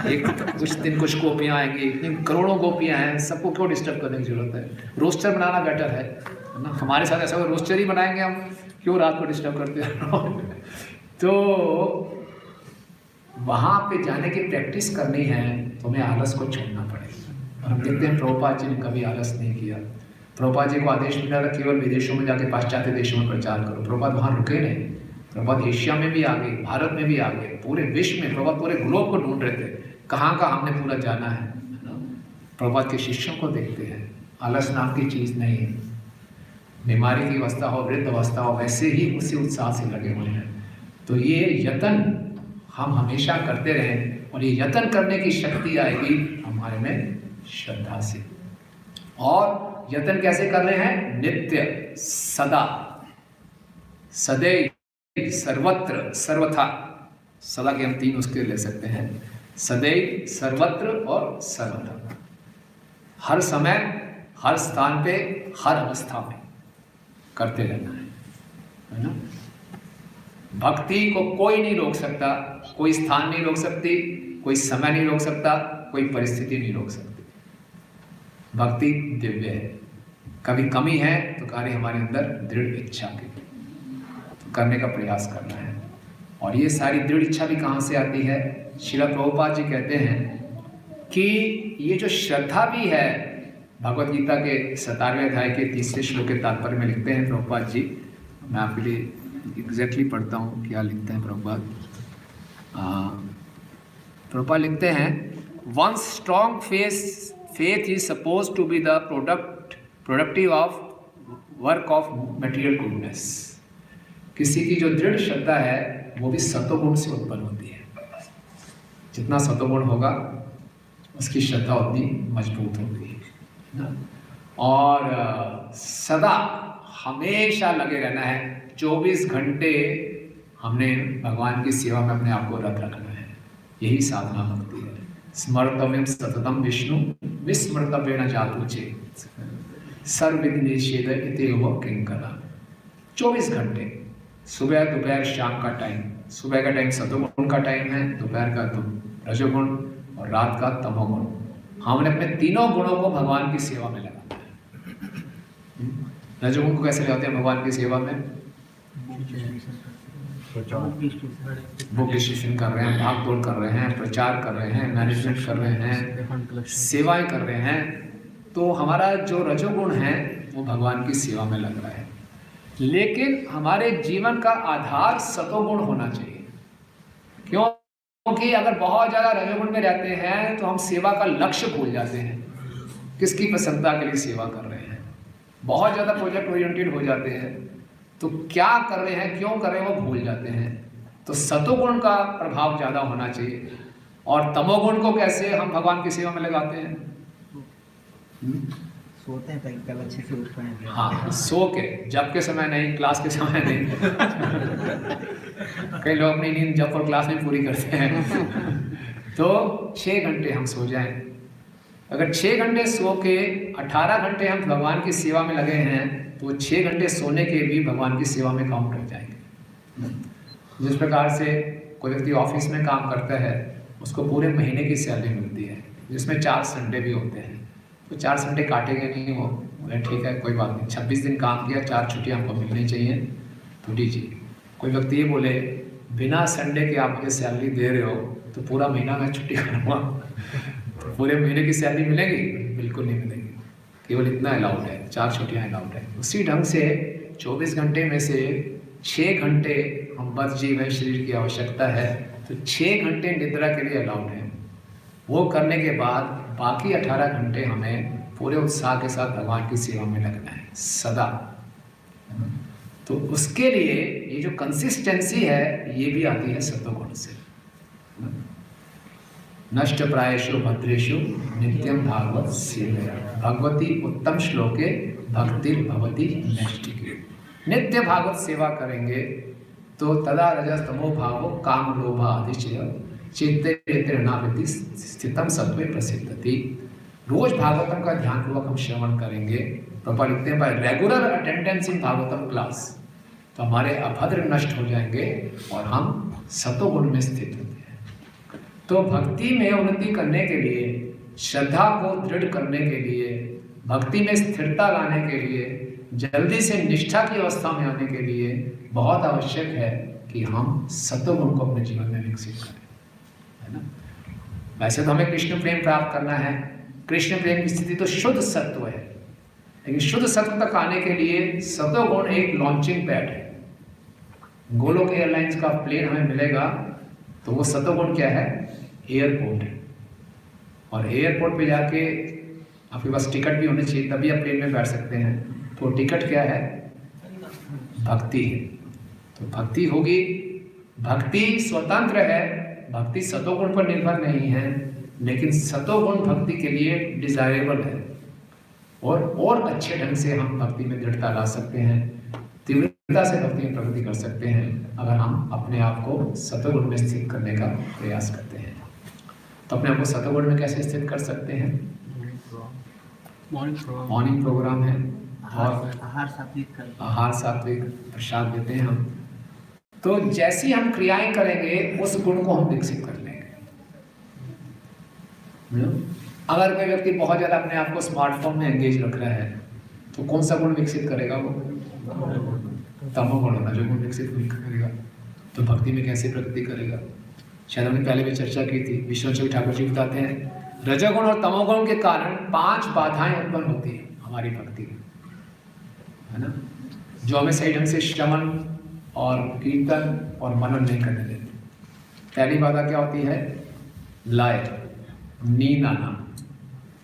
एक कुछ दिन कुछ गोपियाँ आएंगी, इतनी करोड़ों गोपियाँ हैं, सबको क्यों डिस्टर्ब करने की जरूरत है, रोस्टर बनाना बेटर है ना। हमारे साथ ऐसा रोस्टर ही बनाएंगे हम, क्यों रात को डिस्टर्ब करते हो। तो वहाँ पे जाने की प्रैक्टिस करनी है तो हमें आलस को छोड़ना पड़ेगा। और हम देखते हैं प्रभुपाद जी ने कभी आलस नहीं किया। प्रभुपाद जी को आदेश मिला था केवल विदेशों में जाके पाश्चात्य देशों में प्रचार करो, प्रभुपाद वहाँ रुके नहीं। प्रभुपाद एशिया में भी आ गए, भारत में भी आ गए, पूरे विश्व में प्रभुपाद पूरे ग्लोब को ढूंढ रहे थे, कहाँ का हमने पूरा जाना है ना। प्रभुपाद के शिष्यों को देखते हैं, आलस नाम की चीज़ नहीं है। बीमारी की अवस्था हो, वृद्ध अवस्था हो, वैसे ही उसी उत्साह से लगे हुए हैं। तो ये यत्न हम हमेशा करते रहें और ये यत्न करने की शक्ति आएगी हमारे में श्रद्धा से। और यत्न कैसे करने हैं? नित्य, सदा, सदैव, सर्वत्र, सर्वथा। सदा के हम 3 उसके ले सकते हैं, सदैव, सर्वत्र और सर्वथा। हर समय, हर स्थान पे, हर अवस्था में करते रहना है ना। भक्ति को कोई नहीं रोक सकता, कोई स्थान नहीं रोक सकती, कोई समय नहीं रोक सकता, कोई परिस्थिति नहीं रोक सकती। भक्ति दिव्य है। कभी कमी है तो कार्य हमारे अंदर दृढ़ इच्छा की, तो करने का प्रयास करना है। और ये सारी दृढ़ इच्छा भी कहाँ से आती है? श्रील प्रभुपाद जी कहते हैं कि ये जो श्रद्धा भी है, भगवत गीता के 17वें अध्याय के 30वें श्लोक के तात्पर्य में लिखते हैं प्रभुपाद जी, मैं आपके लिए एग्जैक्टली पढ़ता हूँ क्या लिखते हैं प्रभुपाद। प्रभुपाद लिखते हैं, one strong faith is supposed to be the productive of work of material goodness। किसी की जो दृढ़ श्रद्धा है वो भी सतोगुण से उत्पन्न होती है। जितना सतोगुण होगा उसकी श्रद्धा उतनी मजबूत होगी ना। और सदा हमेशा लगे रहना है, 24 घंटे हमने भगवान की सेवा में अपने आप को रत रखना है। यही साधना भक्ति है। स्मर्तव्यम सततम विष्णु विस्मर्तव्येन जातु चेत् सर्वविधि निषेध इत्येव किंकरा। 24 घंटे, सुबह दोपहर शाम का टाइम, सुबह का टाइम सतोगुण का टाइम है, दोपहर का रजोगुण और रात का तमोगुण। हमने अपने तीनों गुणों को भगवान की सेवा में लगाना है। रजोगुण को कैसे लगाते हैं भगवान की सेवा में? बुक डिस्कशन कर रहे हैं, भाग दौड़ कर रहे हैं, प्रचार कर रहे हैं, मैनेजमेंट कर रहे हैं, सेवाएं कर रहे हैं। तो हमारा जो रजोगुण है वो भगवान की सेवा में लग रहा है। लेकिन हमारे जीवन का आधार सतोगुण होना चाहिए। क्योंकि अगर बहुत ज़्यादा रजोगुण में रहते हैं तो हम सेवा का लक्ष्य भूल जाते हैं, किसकी प्रसन्नता के लिए सेवा कर रहे हैं। बहुत ज़्यादा प्रोजेक्ट ओरिएंटेड हो जाते हैं तो क्या कर रहे हैं, क्यों कर रहे हैं वो भूल जाते हैं। तो सतोगुण का प्रभाव ज़्यादा होना चाहिए। और तमोगुण को कैसे हम भगवान की सेवा में लगाते हैं? सोते हैं ताकि कल अच्छे से उठ पाएं। हाँ, सो के, जब के समय नहीं, क्लास के समय नहीं। कई लोग अपनी नींद जब और क्लास में पूरी करते हैं। तो 6 घंटे हम सो जाएं। अगर 6 घंटे सो के 18 घंटे हम भगवान की सेवा में लगे हैं तो 6 घंटे सोने के भी भगवान की सेवा में काउंट हो जाएंगे। जिस प्रकार से कोई व्यक्ति ऑफिस में काम करता है उसको पूरे महीने की सैलरी मिलती है, जिसमें 4 संडे भी होते हैं, तो 4 संडे काटेंगे नहीं वो, ठीक है कोई बात नहीं, 26 दिन काम किया, 4 छुट्टियाँ हमको मिलनी चाहिए, तो दीजिए। कोई व्यक्ति ये बोले बिना संडे के आप मुझे सैलरी दे रहे हो तो पूरा महीना मैं छुट्टी करूँगा, तो पूरे महीने की सैलरी मिलेगी? बिल्कुल नहीं मिलेगी। केवल इतना अलाउड है, 4 छुट्टियाँ अलाउड है। उसी ढंग से 24 घंटे में से 6 घंटे हम बस जीवन शरीर की आवश्यकता है, तो 6 घंटे निद्रा के लिए अलाउड है। वो करने के बाद बाकी 18 घंटे हमें पूरे उत्साह के साथ भगवान की सेवा में लगना है सदा। तो उसके लिए ये जो कंसिस्टेंसी है ये भी आती है सत्वगुण से। नष्ट प्रायेषु भद्रेषु नित्यम भागवत सेवया भगवती उत्तम श्लोके भक्ति भवती नैष्ठिके। नित्य भागवत सेवा करेंगे तो तदा रजस तमो भावो काम लोभ अधिचय चित्ते नावृत्ति स्थितम सत्वे प्रसिद्धति। रोज भागवतम का ध्यान पूर्वक हम श्रवण करेंगे, प्रभुपाद लिखते हैं bye regular attendance in Bhagavatam class, तो हमारे अभद्र नष्ट हो जाएंगे और हम सतोगुण में स्थित होते हैं। तो भक्ति में उन्नति करने के लिए, श्रद्धा को दृढ़ करने के लिए, भक्ति में स्थिरता लाने के लिए, जल्दी से निष्ठा की अवस्था में आने के लिए बहुत आवश्यक है कि हम सतोगुण को अपने जीवन में विकसित करें, है ना। वैसे तो हमें कृष्ण प्रेम प्राप्त करना है, कृष्ण प्रेम की स्थिति तो शुद्ध सत्व है, लेकिन शुद्ध सत्व तक आने के लिए सतोगुण एक लॉन्चिंग पैड है। गोलोक एयरलाइंस का प्लेन हमें मिलेगा तो वो सतोगुण क्या है? एयरपोर्ट है। और एयरपोर्ट पे जाके आपके पास टिकट भी होनी चाहिए, तभी आप प्लेन में बैठ सकते हैं। तो टिकट क्या है? भक्ति है। तो भक्ति होगी, भक्ति स्वतंत्र है, भक्ति सतोगुण पर निर्भर नहीं है, लेकिन सतोगुण भक्ति के लिए डिजायरेबल है और अच्छे ढंग से हम भक्ति में दृढ़ता ला सकते हैं, तीव्रता से भक्ति में प्रगति कर सकते हैं अगर हम अपने आप को सतोगुण में स्थित करने का प्रयास करते हैं। तो अपने आप को सतोगुण में कैसे स्थित कर सकते हैं? मॉर्निंग प्रोग्राम है और आहार सात्विक प्रसाद देते हैं हम। तो जैसी हम क्रियाएं करेंगे उस गुण को हम विकसित कर लेंगे। अगर कोई व्यक्ति बहुत ज्यादा अपने आप को स्मार्टफोन में एंगेज रख रहा है तो कौन सा गुण विकसित करेगा? वो तमोगुण होना जो गुण विकसित करेगा। तो भक्ति में कैसे प्रगति करेगा? शायद हमने पहले भी चर्चा की थी। विश्वनाथ ठाकुर जी बताते हैं रजोगुण और तमोगुण के कारण 5 बाधाएं उत्पन्न होती हैं हमारी भक्ति में, है ना, जो हमें सही ढंग से श्रवण और कीर्तन और मनन नहीं करने देते। पहली बाधा क्या होती है? लय, नींद आना,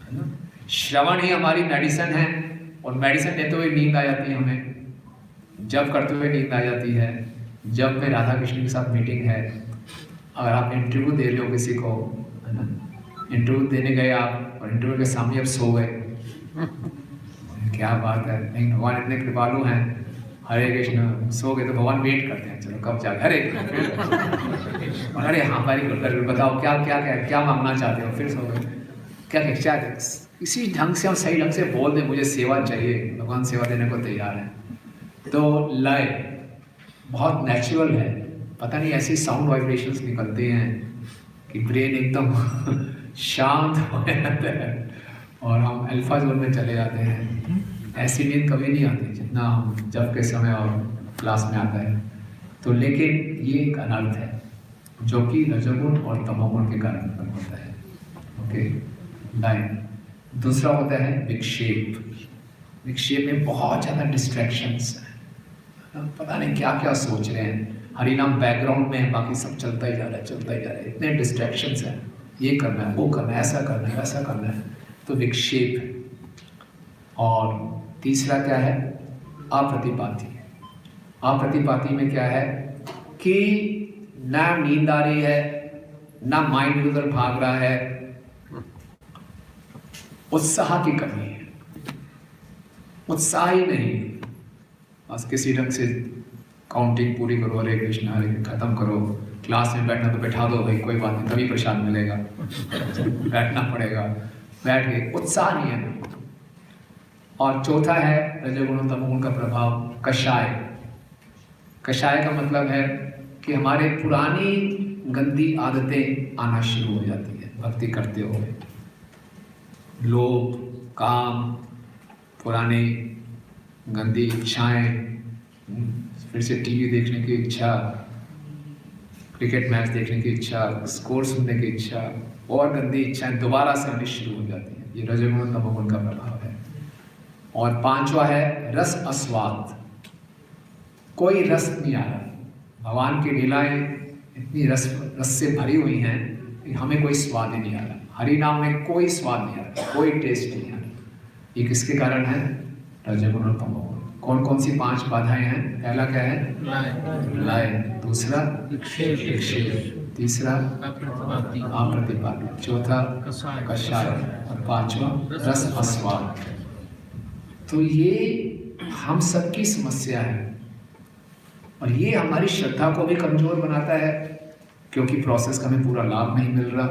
है ना। श्रवण ही हमारी मेडिसिन है और मेडिसिन लेते हुए नींद आ जाती है हमें, जब करते हुए नींद आ जाती है, जब में राधा कृष्ण के साथ मीटिंग है, अगर आप इंटरव्यू दे रहे हो किसी को, है ना, इंटरव्यू देने गए आप और इंटरव्यू के सामने आप सो गए, क्या बात है। नहीं, भगवान इतने कृपालु हैं, हरे कृष्ण, सो गए तो भगवान वेट करते हैं, चलो कब जाए, हरे अरे हाँ वेरी गुड, बताओ क्या क्या क्या क्या मांगना चाहते हो, फिर सो गए, क्या क्या इसी ढंग से हम सही ढंग से बोल दें मुझे सेवा चाहिए, भगवान सेवा देने को तैयार है। तो लय बहुत नेचुरल है, पता नहीं ऐसी साउंड वाइब्रेशंस निकलते हैं कि ब्रेन एकदम शांत हो जाता है और हम अल्फा जोन में चले जाते हैं। ऐसी नींद कभी नहीं आती जितना हम जब के समय और क्लास में आता है। तो लेकिन ये एक अनर्थ है जो कि रजोगुण और तमोगुण के कारण उत्पन्न होता है। Okay, line. दूसरा होता है विक्षेप। विक्षेप में बहुत ज़्यादा डिस्ट्रैक्शंस हैं, पता नहीं क्या क्या सोच रहे हैं, हरिनाम बैकग्राउंड में है, बाकी सब चलता ही जा रहा है, चलता ही जा रहा है, इतने डिस्ट्रैक्शंस हैं, ये करना है, वो करना है, ऐसा करना है, वैसा करना है, तो विक्षेप है। और तीसरा क्या है? अप्रतिपाती। अप्रतिपाती में क्या है कि ना नींद आ रही है, ना माइंड उधर भाग रहा है, उत्साह की कमी है, उत्साह ही नहीं, बस किसी ढंग से काउंटिंग पूरी करो, हरे कृष्ण हरे खत्म करो, क्लास में बैठना तो बैठा दो भाई, कोई बात नहीं, तभी प्रसाद मिलेगा बैठना पड़ेगा, बैठ गए, उत्साह नहीं है। और चौथा है रजोगुण तमोगुण का प्रभाव, कषाय। कषाय का मतलब है कि हमारे पुरानी गंदी आदतें आना शुरू हो जाती है भक्ति करते हुए, लोभ, काम, पुरानी गंदी इच्छाएं, फिर से टीवी देखने की इच्छा, क्रिकेट मैच देखने की इच्छा, स्कोर सुनने की इच्छा, और गंदी इच्छाएं दोबारा से आनी शुरू हो जाती हैं। ये रजोगुण तमोगुण का प्रभाव है। और पांचवा है रस अस्वाद। कोई रस नहीं आ रहा, भगवान की लीलाएं इतनी रस से भरी हुई हैं कि हमें कोई स्वाद ही नहीं आ रहा, हरि नाम में कोई स्वाद नहीं आ रहा, कोई टेस्ट नहीं आ रहा। ये किसके कारण है? रजोगुण और तमोगुण। कौन कौन सी 5 बाधाएं हैं? पहला क्या है? लय। दूसरा विक्षेप। तीसरा अप्रतिपाती। चौथा कषाय। और पांचवा रस अस्वाद। तो ये हम सबकी समस्या है और ये हमारी श्रद्धा को भी कमजोर बनाता है, क्योंकि प्रोसेस का हमें पूरा लाभ नहीं मिल रहा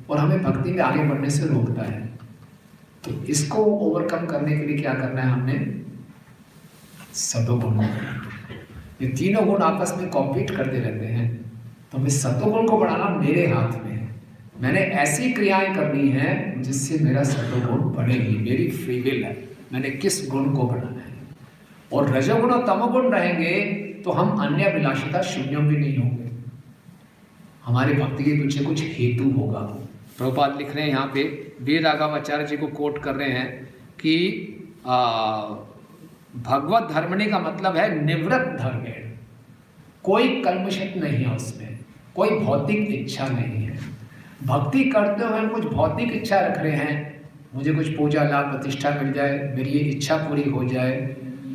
और हमें भक्ति में आगे बढ़ने से रोकता है। तो इसको ओवरकम करने के लिए क्या करना है हमने? सतोगुण। ये तीनों गुण आपस में कॉम्पीट करते रहते हैं, तो हमें सतोगुण को बढ़ाना मेरे हाथ में है। मैंने ऐसी क्रियाएं करनी है जिससे मेरा सतोगुण बढ़ेगी, मेरी फ्री विल है, मैंने किस गुण को बढ़ाना है। और रजोगुण और तमोगुण रहेंगे तो हम अन्य अभिलाषिता शून्यों भी नहीं होंगे, हमारे भक्ति के पीछे कुछ हेतु होगा। प्रभुपाद लिख रहे हैं यहाँ पे, वीर राघवाचार्य जी को कोट कर रहे हैं कि भगवत धर्मणे का मतलब है निवृत्त धर्मेण, कोई कल्मषित नहीं है उसमें, कोई भौतिक इच्छा नहीं है। भक्ति करते हुए हम कुछ भौतिक इच्छा रख रहे हैं, मुझे कुछ पूजा लाभ प्रतिष्ठा मिल जाए, मेरी ये इच्छा पूरी हो जाए,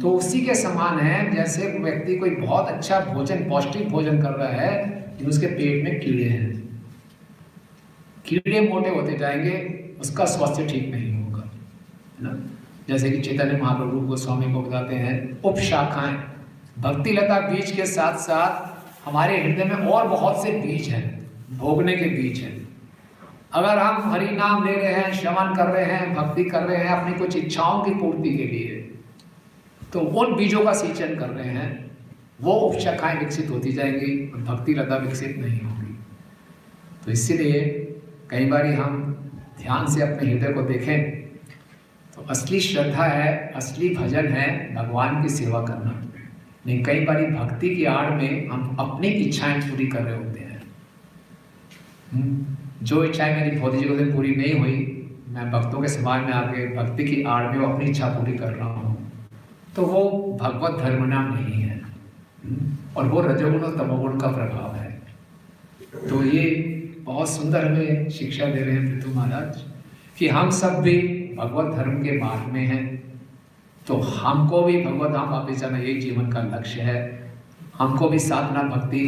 तो उसी के समान है जैसे व्यक्ति कोई बहुत अच्छा भोजन, पौष्टिक भोजन कर रहा है लेकिन उसके पेट में कीड़े हैं, कीड़े मोटे होते जाएंगे, उसका स्वास्थ्य ठीक नहीं होगा, है ना। जैसे कि चैतन्य महाप्रभु गोस्वामी को बताते हैं, उपशाखाएं, भक्ति लता बीज के साथ साथ हमारे हृदय में और बहुत से बीज हैं, भोगने के बीज हैं। अगर हम हरि नाम ले रहे हैं, श्रवण कर रहे हैं, भक्ति कर रहे हैं अपनी कुछ इच्छाओं की पूर्ति के लिए, तो उन बीजों का सिंचन कर रहे हैं, वो उपशाखाएं विकसित होती जाएंगी और भक्ति लता विकसित नहीं होगी। तो इसीलिए कई बार हम ध्यान से अपने हृदय को देखें तो असली श्रद्धा है, असली भजन है भगवान की सेवा करना। नहीं, कई बार भक्ति की आड़ में हम अपनी इच्छाएं पूरी कर रहे होते हैं। जो इच्छाएं मेरी भौतिक जीवन से पूरी नहीं हुई, मैं भक्तों के समाज में आके भक्ति की आड़ में वो अपनी इच्छा पूरी कर रहा हूँ, तो वो भगवत धर्म नाम नहीं है, और वो रजोगुण और तमोगुण का प्रभाव है। तो ये बहुत सुंदर हमें शिक्षा दे रहे हैं पृथु महाराज कि हम सब भी भगवत धर्म के मार्ग में हैं, तो हमको भी भगवत धाम वापस जाना यही जीवन का लक्ष्य है। हमको भी साधना भक्ति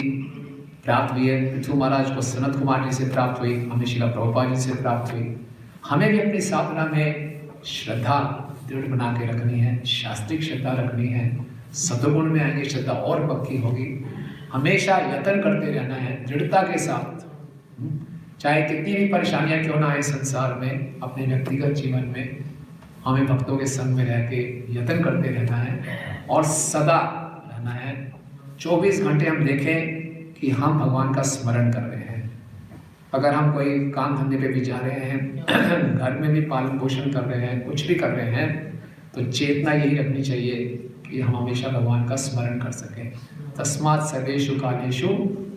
प्राप्त हुई है, पृथु महाराज को सनत कुमार जी से प्राप्त हुई, हमें शिला प्रभुपाद जी से प्राप्त हुई। हमें भी अपनी साधना में श्रद्धा दृढ़ बना के रखनी है, शास्त्रिक श्रद्धा रखनी है, सतोगुण में आएंगे श्रद्धा और पक्की होगी। हमेशा यत्न करते रहना है दृढ़ता के साथ, चाहे कितनी भी परेशानियां क्यों ना आए संसार में, अपने व्यक्तिगत जीवन में हमें भक्तों के संग में रह के यत्न करते रहना है और सदा रहना है। 24 घंटे हम देखें कि हम भगवान का स्मरण कर रहे हैं। अगर हम कोई काम धंधे पे भी जा रहे हैं, घर में भी पालन पोषण कर रहे हैं, कुछ भी कर रहे हैं, तो चेतना यही रखनी चाहिए कि हम हमेशा भगवान का स्मरण कर सकें। तस्मात् सर्वेषु कालेषु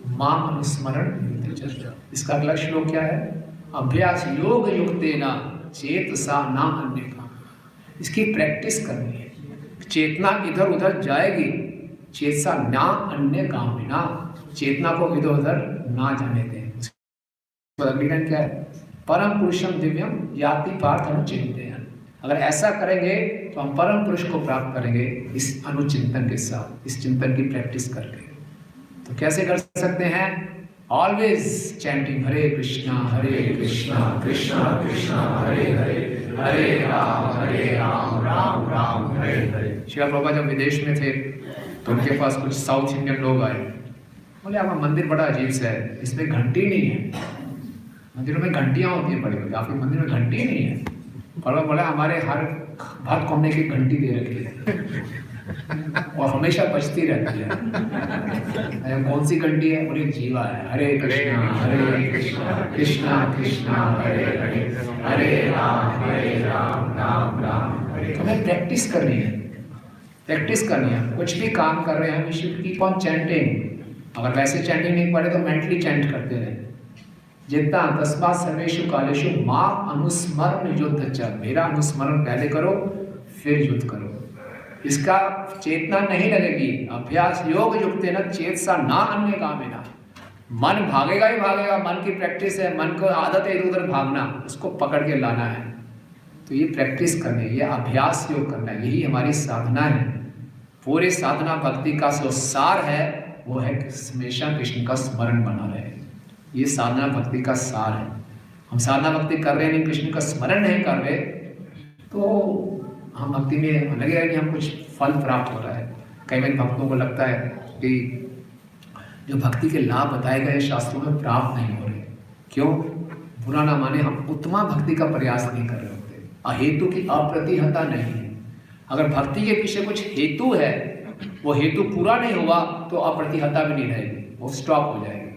माम अनुस्मरण। इसका अगला श्लोक क्या है? अभ्यास योग युक्तेन चेतसा न अन्यथा। इसकी प्रैक्टिस करनी है, चेतना इधर उधर जाएगी, चेतसा ना अन्य कामिना, चेतना को इधर उधर ना जाने दें। अगली लाइन क्या है? परम पुरुषम दिव्यम याति पार्थ अनुचिंतयन्। अगर ऐसा करेंगे तो हम परम पुरुष को प्राप्त करेंगे इस अनुचिंतन के साथ, इस चिंतन की प्रैक्टिस करके। तो कैसे कर सकते हैं? ऑलवेज चैंटिंग हरे कृष्णा कृष्णा कृष्णा हरे हरे, हरे राम राम राम हरे हरे। श्रील प्रभुपाद जब विदेश में थे तो उनके पास कुछ साउथ इंडियन लोग आए, बोले आपका मंदिर बड़ा अजीब सा है, इसमें घंटी नहीं है। मंदिरों में घंटियां होती हैं बड़ी बड़ी, आपके मंदिर में घंटी नहीं है। और बोला हमारे हर भात कोने की घंटी दे रखी है और हमेशा बजती रहती है। कौन सी घंटी है? बोले जीवा है। हरे कृष्णा कृष्णा कृष्णा हरे हरे, हरे राम राम राम हरे। हमें प्रैक्टिस करनी है, प्रैक्टिस करनी है। कुछ भी काम कर रहे हैं, we should keep on chanting. अगर वैसे चैंटिंग नहीं पड़े तो मेंटली चैंट करते रहे। जितना तस्मात् सर्वेषु कालेषु माम अनुस्मरण युद्ध च। मेरा अनुस्मरण पहले करो फिर युद्ध करो। इसका चेतना नहीं लगेगी। अभ्यास योग युक्तेन चेतसा ना अन्य कामेना। मन भागेगा ही भागेगा, मन की प्रैक्टिस है, मन को आदत है इधर उधर भागना, उसको पकड़ के लाना है। तो ये प्रैक्टिस करनी है, ये अभ्यास योग करना है, यही हमारी साधना है। पूरे साधना भक्ति का जो सार है वो है हमेशा कृष्ण का स्मरण बना रहे। ये साधना भक्ति का सार है। हम साधना भक्ति कर रहे हैं लेकिन कृष्ण का स्मरण नहीं कर रहे तो हम भक्ति में लगेगा कि हम कुछ फल प्राप्त हो रहा है। कई बार भक्तों को लगता है कि जो भक्ति के लाभ बताए गए शास्त्रों में प्राप्त नहीं हो रहे। क्यों? बुरा ना माने, हम उत्तमा भक्ति का प्रयास नहीं कर रहे होते। अहेतु की अप्रतिहता नहीं है। अगर भक्ति के पीछे कुछ हेतु है, वो हेतु पूरा नहीं हुआ तो अप्रतिहता भी नहीं रहेगी, वो स्टॉप हो जाएगी।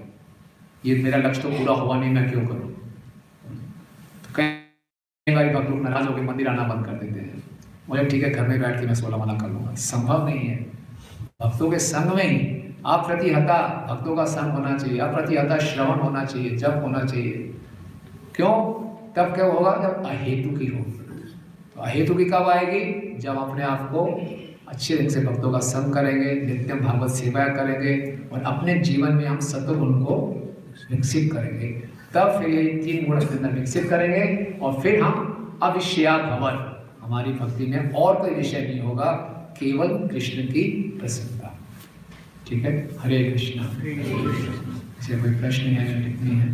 ये मेरा लक्ष्य तो पूरा हुआ नहीं, मैं क्यों करूं? तो कई बार भक्त लोग नाराज होकर मंदिर आना बंद कर देते हैं, बोले ठीक है घर में बैठ के मैं 16 माला कर लूंगा। संभव नहीं है। भक्तों के संग में ही अप्रतिहता भक्तों का संग होना चाहिए, अप्रतिहता श्रवण होना चाहिए, जप होना चाहिए। क्यों? तब क्या होगा? जब अहेतु की हो। तो अहेतु की कब आएगी? जब अपने आप को अच्छे ढंग से भक्तों का संग करेंगे, नित्य भागवत सेवा करेंगे और अपने जीवन में हम सत्वगुण को विकसित करेंगे। तब फिर ये 3 गुण अपने अंदर विकसित करेंगे और फिर हम अविषया भवन, हमारी भक्ति में और कोई विषय नहीं होगा, केवल कृष्ण की प्रसन्नता। ठीक है, हरे कृष्णा। इसे कोई प्रश्न है या टिप्पणी है?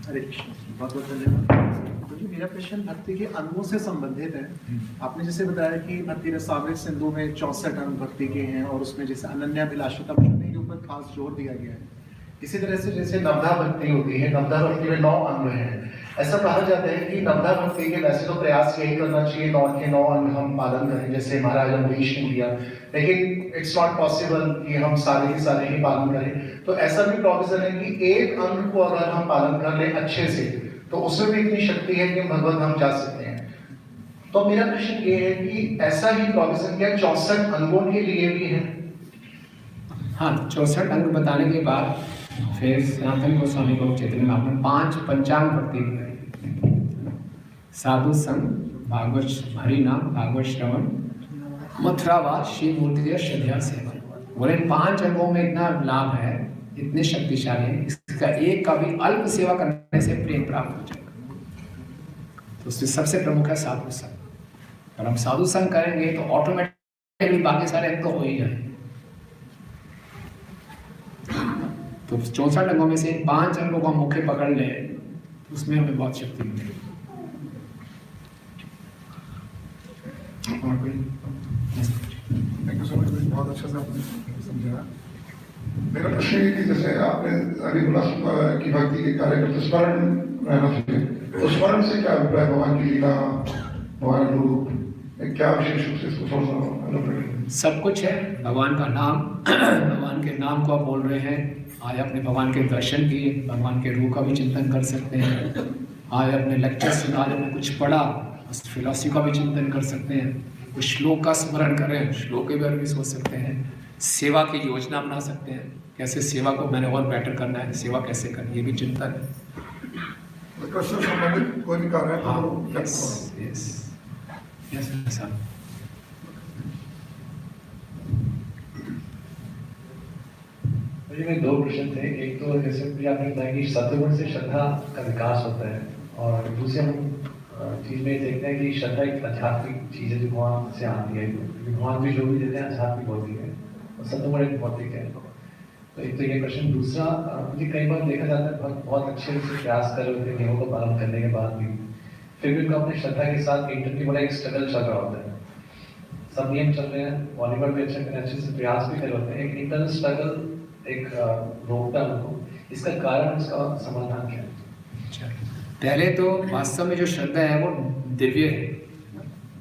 हरे कृष्ण, बहुत बहुत धन्यवाद। तो जो मेरा प्रश्न भक्ति के अंगों से संबंधित है। आपने जैसे बताया कि भक्ति रसामृत सिंधु में 64 अंग भक्ति के हैं और उसमें जैसे अनन्याभिलाषिता भक्ति के ऊपर खास जोर दिया गया है। इसी तरह से जैसे नवधा भक्ति होती है, नवधा भक्ति में 9 अंग हैं। ऐसा कहा जाता है कि नवधा भक्ति के वैसे तो प्रयास यही करना चाहिए 9 के 9 अंग हम पालन करें, जैसे महाराज अम्बरीश ने दिया, लेकिन इट्स नॉट पॉसिबल कि हम सारे के सारे ही पालन करें। तो ऐसा भी प्रोविजन है कि एक अंग को अगर हम पालन कर लें अच्छे से तो उसमें भी इतनी शक्ति है कि भगवत हम जा सकते हैं। तो मेरा प्रश्न ये है कि ऐसा ही प्रोविजन क्या 64 अंगों के लिए भी है? हाँ, 64 अंग बताने के बाद फिर सनातन गोस्वामी को चैतन्य महाप्रभु ने 5 पंचांग भक्ति दी। साधु संग, भागवत हरि नाम, भागवत श्रवण, मथुरावास, शिव मूर्ति श्रद्धा सेवन। बोले 5 अंगों में इतना लाभ है, इतने शक्तिशाली है, इसका एक का भी अल्प सेवा करने से प्रेम प्राप्त हो जाएगा। तो उसमें सबसे प्रमुख है साधु संग। और हम साधु संग करेंगे तो ऑटोमेटिकली बाकी सारे अंग तो हो ही जाएंगे। तो 64 अंगों में से 5 अंगों को हम मुख्य पकड़ ले, उसमें हमें बहुत शक्ति मिलेगी। और कोई? थैंक यू सो मच, बहुत अच्छा से आपने समझाया। मेरा प्रश्न है कि जैसे आपने अभी बोला कि भक्ति के कार्य करते स्मरण रहना चाहिए, तो स्मरण से क्या अभिप्राय? भगवान की लीला, भगवान रूप, क्या विशेष रूप से इसको थोड़ा सा सब कुछ है। भगवान का नाम, भगवान के नाम को आप बोल रहे हैं, आज अपने भगवान के दर्शन किए, भगवान के रूप का भी चिंतन कर सकते हैं। आज अपने लेक्चर सुना, आज हमने कुछ पढ़ा, उस फिलॉसफी का भी चिंतन कर सकते हैं। कुछ श्लोक का स्मरण करें, श्लोक के बारे में भी सोच सकते हैं। सेवा की योजना बना सकते हैं, कैसे सेवा को मैंने और बेटर करना है, सेवा कैसे करनी, ये भी चिंतन है। कृष्ण संबंधित कोई भी कार्य है हाँ, तो यस यस यस सर। मुझे में 2 प्रश्न थे। एक तो जैसे मुझे आपने बताया कि सत्वगुण से श्रद्धा का विकास होता है, और दूसरे हम चीज में देखते हैं कि श्रद्धा एक आध्यात्मिक चीज है जो भगवान से आती है। भगवान भी जो भी देते हैं आध्यात्मिक होती है और सत्वगुण एक भौतिक है। तो एक तो ये प्रश्न। दूसरा, मुझे कई बार देखा जाता है बहुत अच्छे से प्रयास कर रहे होते हैं नियमों को पालन करने के बाद भी, फिर भी उनका अपने श्रद्धा के साथ इंटरनली बड़ा एक स्ट्रगल चल रहा होता है। सब नियम चल रहे हैं, वॉलीबॉल भी अच्छे से प्रयास भी कर रहे होते हैं, एक इंटरनल स्ट्रगल एक रोकता है उनको। इसका कारण, इसका समाधान क्या है? पहले तो वास्तव में जो श्रद्धा है वो दिव्य है,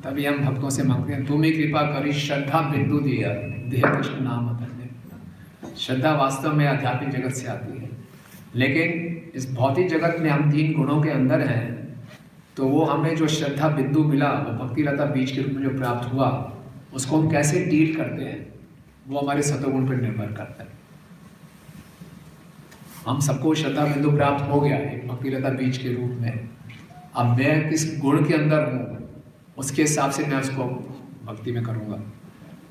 तभी हम भक्तों से मांगते हैं तुम ही कृपा करी श्रद्धा बिंदु दिया देह कृष्ण नाम अतन्य। श्रद्धा वास्तव में आध्यात्मिक जगत से आती है, लेकिन इस भौतिक जगत में हम 3 गुणों के अंदर हैं, तो वो हमें जो श्रद्धा बिंदु मिला, वो भक्ति लता बीज के रूप में जो प्राप्त हुआ, उसको हम कैसे डील करते हैं वो हमारे सत्वगुण पर निर्भर करता है। हम सबको श्रद्धा बिंदु प्राप्त हो गया एक भक्ति लता बीज के रूप में, अब मैं किस गुण के अंदर हूँ उसके हिसाब से मैं उसको भक्ति में करूँगा।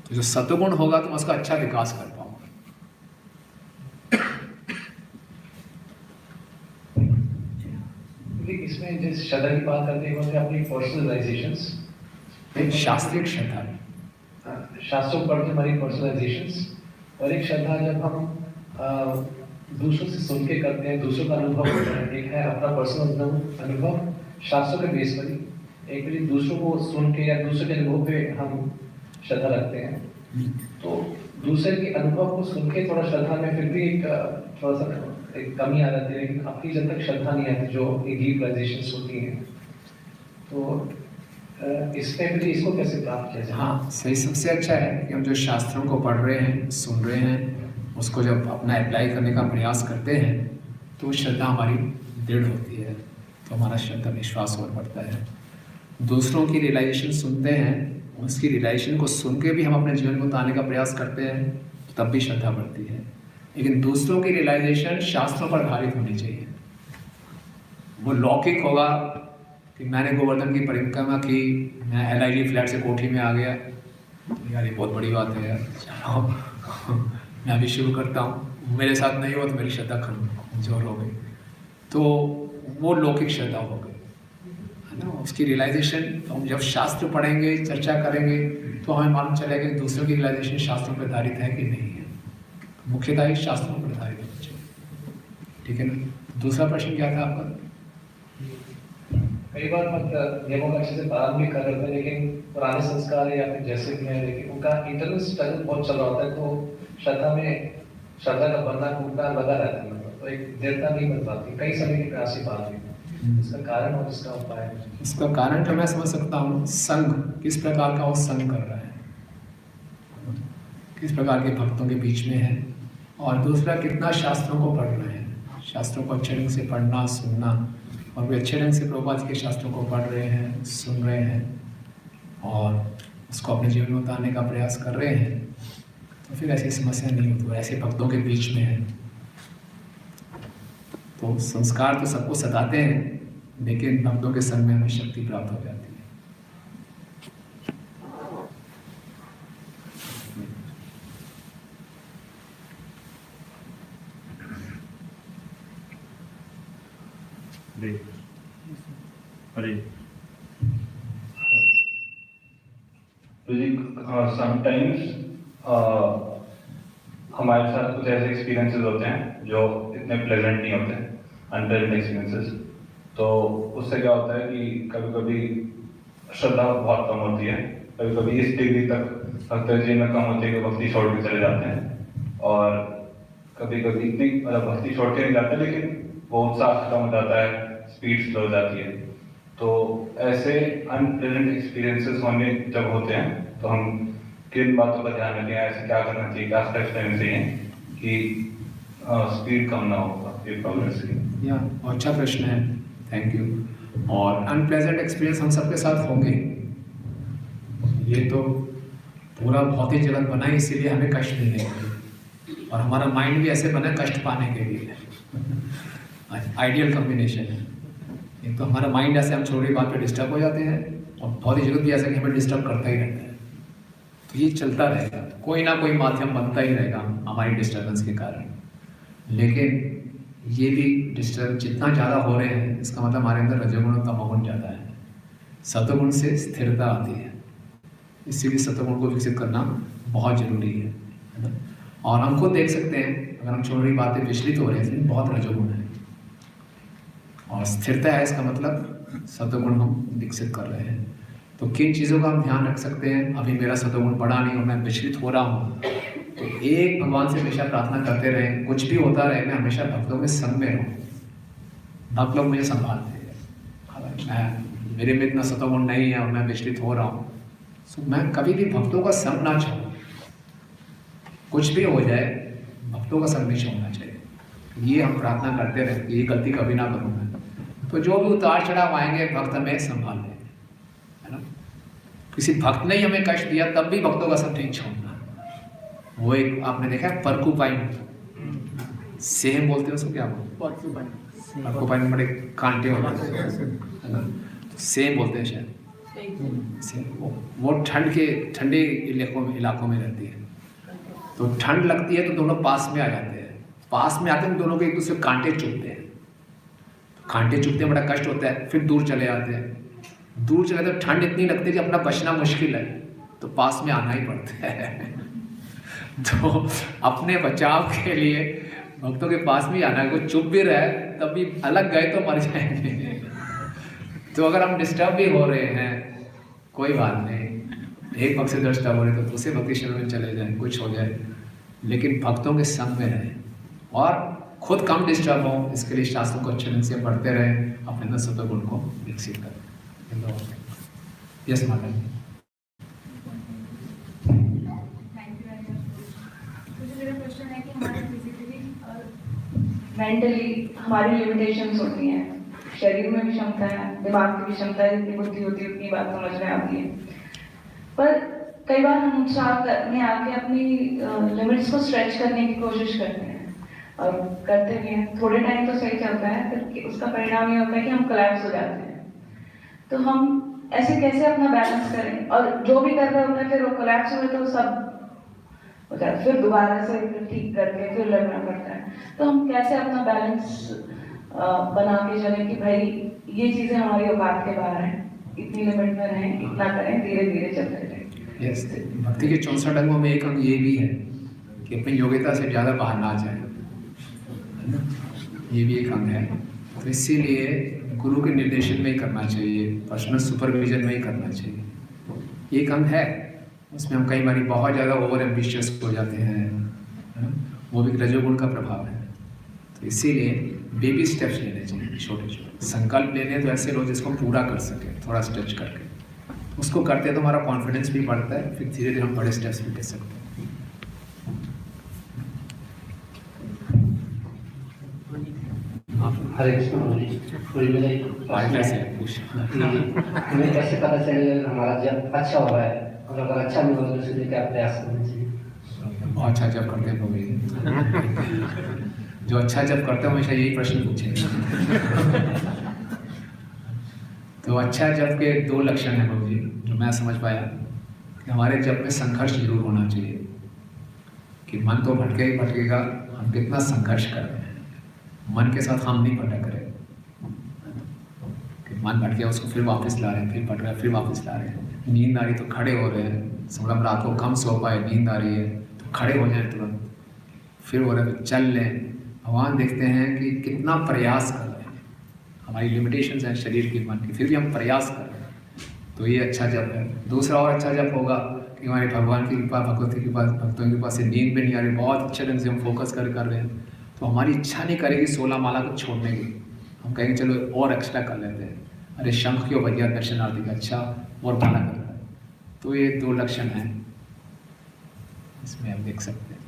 तो जो सत्वगुण होगा तो मैं उसका अच्छा विकास कर पाऊंगा। इसमें जिस श्रद्धा की बात करते हैं अपनी पर्सनलाइजेशंस, एक शास्त्रीय श्रद्धा, शास्त्रों पर हमारी पर्सनलाइजेशंस, और एक श्रद्धा जब हम दूसरों से सुन के करते हैं, दूसरों का अनुभव होता है। एक है अपना पर्सनल अनुभव शास्त्रों के बेस पर ही, एक बार दूसरों को सुन के या दूसरे के अनुभव पे हम श्रद्धा रखते हैं। तो दूसरे के अनुभव को सुन के थोड़ा श्रद्धा में फिर भी एक थोड़ा सा एक कमी आ जाती है, लेकिन आपकी जब तक श्रद्धा नहीं आती जो ये डीप रियलाइजेशंस होती हैं, तो इसमें भी इसको कैसे प्राप्त किया जाए? हाँ सही, सबसे अच्छा है कि हम जो शास्त्रों को पढ़ रहे हैं, सुन रहे हैं, उसको जब अपना अप्लाई करने का प्रयास करते हैं तो श्रद्धा हमारी दृढ़ होती है, तो हमारा श्रद्धा विश्वास और बढ़ता है। दूसरों की रियलाइजेशन सुनते हैं, उसकी रियलाइजेशन को सुन के भी हम अपने जीवन में उतारने का प्रयास करते हैं, तो तब भी श्रद्धा बढ़ती है। लेकिन दूसरों की रियलाइजेशन शास्त्रों पर आधारित होनी चाहिए। वो लौकिक होगा कि मैंने गोवर्धन की परिक्रमा की, मैं LIG फ्लैट से कोठी में आ गया, यार ये बहुत बड़ी बात है यार, चलो मैं अभी शुरू करता हूँ, मेरे साथ नहीं हुआ तो मेरी श्रद्धा कमजोर हो गई, तो वो लौकिक श्रद्धा हो गई, है ना। उसकी रियलाइजेशन हम जब शास्त्र पढ़ेंगे, चर्चा करेंगे, तो हमें मालूम चलेगा कि दूसरों की रियलाइजेशन शास्त्रों पर आधारित है कि नहीं है। मुख्यतः ही शास्त्रों पर आधारित होना चाहिए, ठीक है ना। दूसरा प्रश्न क्या था आपका? कई बार नियमों का अच्छे से पालन भी कर रहे होते हैं, लेकिन पुराने संस्कार या फिर जैसे भी हैं, लेकिन उनका इंटरनल स्ट्रगल बहुत चल रहा होता है, तो श्रद्धा का बनना टूटना लगा रहता है, तो एक दृढ़ता नहीं बन पाती कई समय के प्रयास के बाद भी। इसका कारण और इसका उपाय? इसका कारण तो मैं समझ सकता हूँ, संघ किस प्रकार का वो संघ कर रहा है, किस प्रकार के भक्तों के बीच में है, और दूसरा कितना शास्त्रों को पढ़ रहे हैं, शास्त्रों को अच्छे ढंग से पढ़ना सुनना, और वे अच्छे ढंग से प्रभुपाद जी के शास्त्रों को पढ़ रहे हैं, सुन रहे हैं और उसको अपने जीवन में उतारने का प्रयास कर रहे हैं, तो फिर ऐसी समस्या नहीं होती। ऐसे भक्तों के बीच में है तो संस्कार तो सबको सताते हैं, लेकिन भक्तों के संग में हमें शक्ति प्राप्त हो जाती है। हरे समटाइम्स हमारे साथ कुछ ऐसे एक्सपीरियंसेस होते हैं जो इतने प्लेजेंट नहीं होते, अनप्लेजेंट एक्सपीरियंसेस। तो उससे क्या होता है कि कभी कभी श्रद्धा बहुत कम होती है, कभी कभी इस डिग्री तक भक्त जी में कम होती है कि भक्ति छोड़ के चले जाते हैं, और कभी कभी इतनी भक्ति छोड़ के नहीं जाते, लेकिन वो उत्साह खत्म हो जाता है, स्पीड स्लो हो जाती है। तो ऐसे अनप्लेजेंट एक्सपीरियंसेस होने जब होते हैं तो हम किन बातों का ध्यान रखें, ऐसे क्या करना चाहिए, क्या स्टेप्स लेने चाहिए कि स्पीड कम ना हो ये प्रोग्रेस की? या अच्छा प्रश्न है, थैंक यू। और अनप्लेजेंट एक्सपीरियंस हम सबके साथ होंगे, ये तो पूरा भौतिक जगत बना है इसीलिए हमें कष्ट देने के लिए, और हमारा माइंड भी ऐसे बना है कष्ट पाने के लिए। आइडियल कॉम्बिनेशन है। एक तो हमारा माइंड ऐसे हम छोटी बात पे डिस्टर्ब हो जाते हैं, और भौतिक जगत भी ऐसा कि हमें डिस्टर्ब करता ही रहता है, तो ये चलता रहेगा, कोई ना कोई माध्यम बनता ही रहेगा हमारी डिस्टर्बेंस के कारण। लेकिन ये भी डिस्टर्ब जितना ज़्यादा हो रहे हैं, इसका मतलब हमारे अंदर रजोगुण और तमोगुण ज़्यादा है। सतोगुण से स्थिरता आती है, इसीलिए सतोगुण को विकसित करना बहुत जरूरी है ना। और हम खुद देख सकते हैं, अगर हम छोटी बातें विचलित हो रहे हैं, इसमें बहुत रजोगुण है, और स्थिरता है, इसका मतलब सतोगुण हम विकसित कर रहे हैं। तो किन चीज़ों का हम ध्यान रख सकते हैं? अभी मेरा सतोगुण बढ़ा नहीं और मैं विचलित हो रहा हूँ, तो एक भगवान से हमेशा प्रार्थना करते रहें, कुछ भी होता रहे मैं हमेशा भक्तों के संग में रहूँ, भक्त लोग मुझे संभालते हैं। मेरे में इतना सतोगुण नहीं है और मैं विचलित हो रहा हूँ, तो मैं कभी भी भक्तों का संग ना छोड़ूं, कुछ भी हो जाए भक्तों का संग नहीं छोड़ना चाहिए। ये हम प्रार्थना करते रहे, ये गलती कभी ना करूँ मैं। तो जो भी उतार चढ़ाव आएंगे भक्त हमें संभाल लेंगे, है ना। किसी भक्त ने ही हमें कष्ट दिया तब भी भक्तों का संग नहीं छोड़ना। वो एक आपने देखा है परकुपाइन, सेम बोलते हैं उसको, क्या बोलते हैं? परकुपाइन बड़े कांटे होते हैं, है ना, तो सेम बोलते हैं शायद। सेम वो ठंडे इलाकों में रहती है, तो ठंड लगती है तो दोनों पास में आ जाते हैं, पास में आते हैं दोनों के एक दूसरे कांटे चुभते हैं, कांटे चुभते हैं, बड़ा कष्ट होता है, फिर दूर चले जाते हैं। दूर चले तो ठंड इतनी लगती है कि अपना बचना मुश्किल है, तो पास में आना ही पड़ता है। तो अपने बचाव के लिए भक्तों के पास भी आना है, कोई चुप भी रहे तब भी अलग गए तो मर जाएंगे। तो अगर हम डिस्टर्ब भी हो रहे हैं कोई बात नहीं, एक भक्त से डिस्टर्ब हो रहे तो दूसरे भक्ति शरण में चले जाएं, कुछ हो जाए, लेकिन भक्तों के संग में रहें। और खुद कम डिस्टर्ब हो, इसके लिए शास्त्रों को अच्छे ढंग से पढ़ते रहें, अपने अंदर सत्व गुण को विकसित करें। यस माता जी। मेरा प्रश्न है कि हमारे फिजिकली और मेंटली हमारी लिमिटेशंस होती हैं, शरीर में भी क्षमता है, दिमाग की भी क्षमता है, जितनी बुद्धि होती है उतनी बात समझ में आती है, पर कई बार हम में आके अपनी लिमिट्स को स्ट्रेच करने की कोशिश करते हैं और करते भी हैं। थोड़े टाइम तो सही चलता है, फिर उसका परिणाम ये होता है कि हम कोलैप्स हो जाते हैं। तो हम ऐसे कैसे अपना बैलेंस करें, और जो भी कर रहे होते हैं फिर वो कोलैप्स हुए तो सब होता है, फिर दोबारा से ठीक करके फिर लगना पड़ता है। तो हम कैसे अपना बैलेंस बना के चलें कि भाई ये चीजें हमारी औकात के बाहर हैं, इतनी लिमिट में रहें, इतना करें, धीरे धीरे चलते रहें। यस, भक्ति के 64 अंगों में एक अंग ये भी है कि अपनी योग्यता से ज़्यादा बाहर ना जाए, ये भी एक अंग है। तो इसीलिए गुरु के निर्देशन में ही करना चाहिए, पर्सनल सुपरविजन में ही करना चाहिए। एक अंग है, उसमें हम कई बार बहुत ज़्यादा ओवर एम्बिशियस हो जाते हैं, वो भी रजोगुण का प्रभाव है। तो इसीलिए बेबी स्टेप्स लेने चाहिए, छोटे छोटे संकल्प लेने, तो ऐसे लो जिसको पूरा कर सके, थोड़ा स्ट्रेच करके उसको करते हैं तो हमारा कॉन्फिडेंस भी बढ़ता है, फिर धीरे धीरे हम बड़े स्टेप्स भी ले सकते हैं। हरे कृष्ण जी, कोई मेरा एक प्रश्न है हमें कैसे पता चलेगा हमारा जब अच्छा हो रहा है, और अगर अच्छा नहीं हो रहा तो उसके लिए क्या प्रयास करना चाहिए? बहुत अच्छा जब करते हैं प्रभु, जो अच्छा जब करते हैं हमेशा यही प्रश्न पूछेंगे। तो अच्छा जप के 2 लक्षण हैं प्रभु जी, जो मैं समझ पाया कि हमारे जप में संघर्ष जरूर होना चाहिए, कि मन तो भटके ही भटकेगा, हम कितना संघर्ष कर रहे हैं, मन के साथ हम नहीं भटक रहे कि मन भटके उसको फिर वापस ला रहे हैं, फिर भटक रहे हैं, फिर वापस ला रहे हैं। नींद आ रही तो खड़े हो रहे हैं, समझ रात को कम सो पाए, नींद आ रही है तो खड़े हो जाए तुरंत, फिर हो रहे तो चल लें। भगवान देखते हैं कि कितना प्रयास कर रहे हैं, हमारी लिमिटेशंस हैं शरीर की, मन की, फिर भी हम प्रयास कर रहे हैं, तो ये अच्छा जप है। दूसरा और अच्छा जप होगा कि हमारे भगवान की कृपा, भगवती की कृपा, भक्तों की कृपा से नींद में नहीं आ रही, बहुत अच्छे ढंग से हम फोकस कर रहे हैं, तो हमारी इच्छा नहीं करेगी 16 माला को छोड़ने की, हम कहेंगे चलो और एक्स्ट्रा कर लेते हैं, अरे शंख क्यों बज गया दर्शनार्थी का, अच्छा और माला कर रहा है। तो ये 2 लक्षण हैं, इसमें आप देख सकते हैं।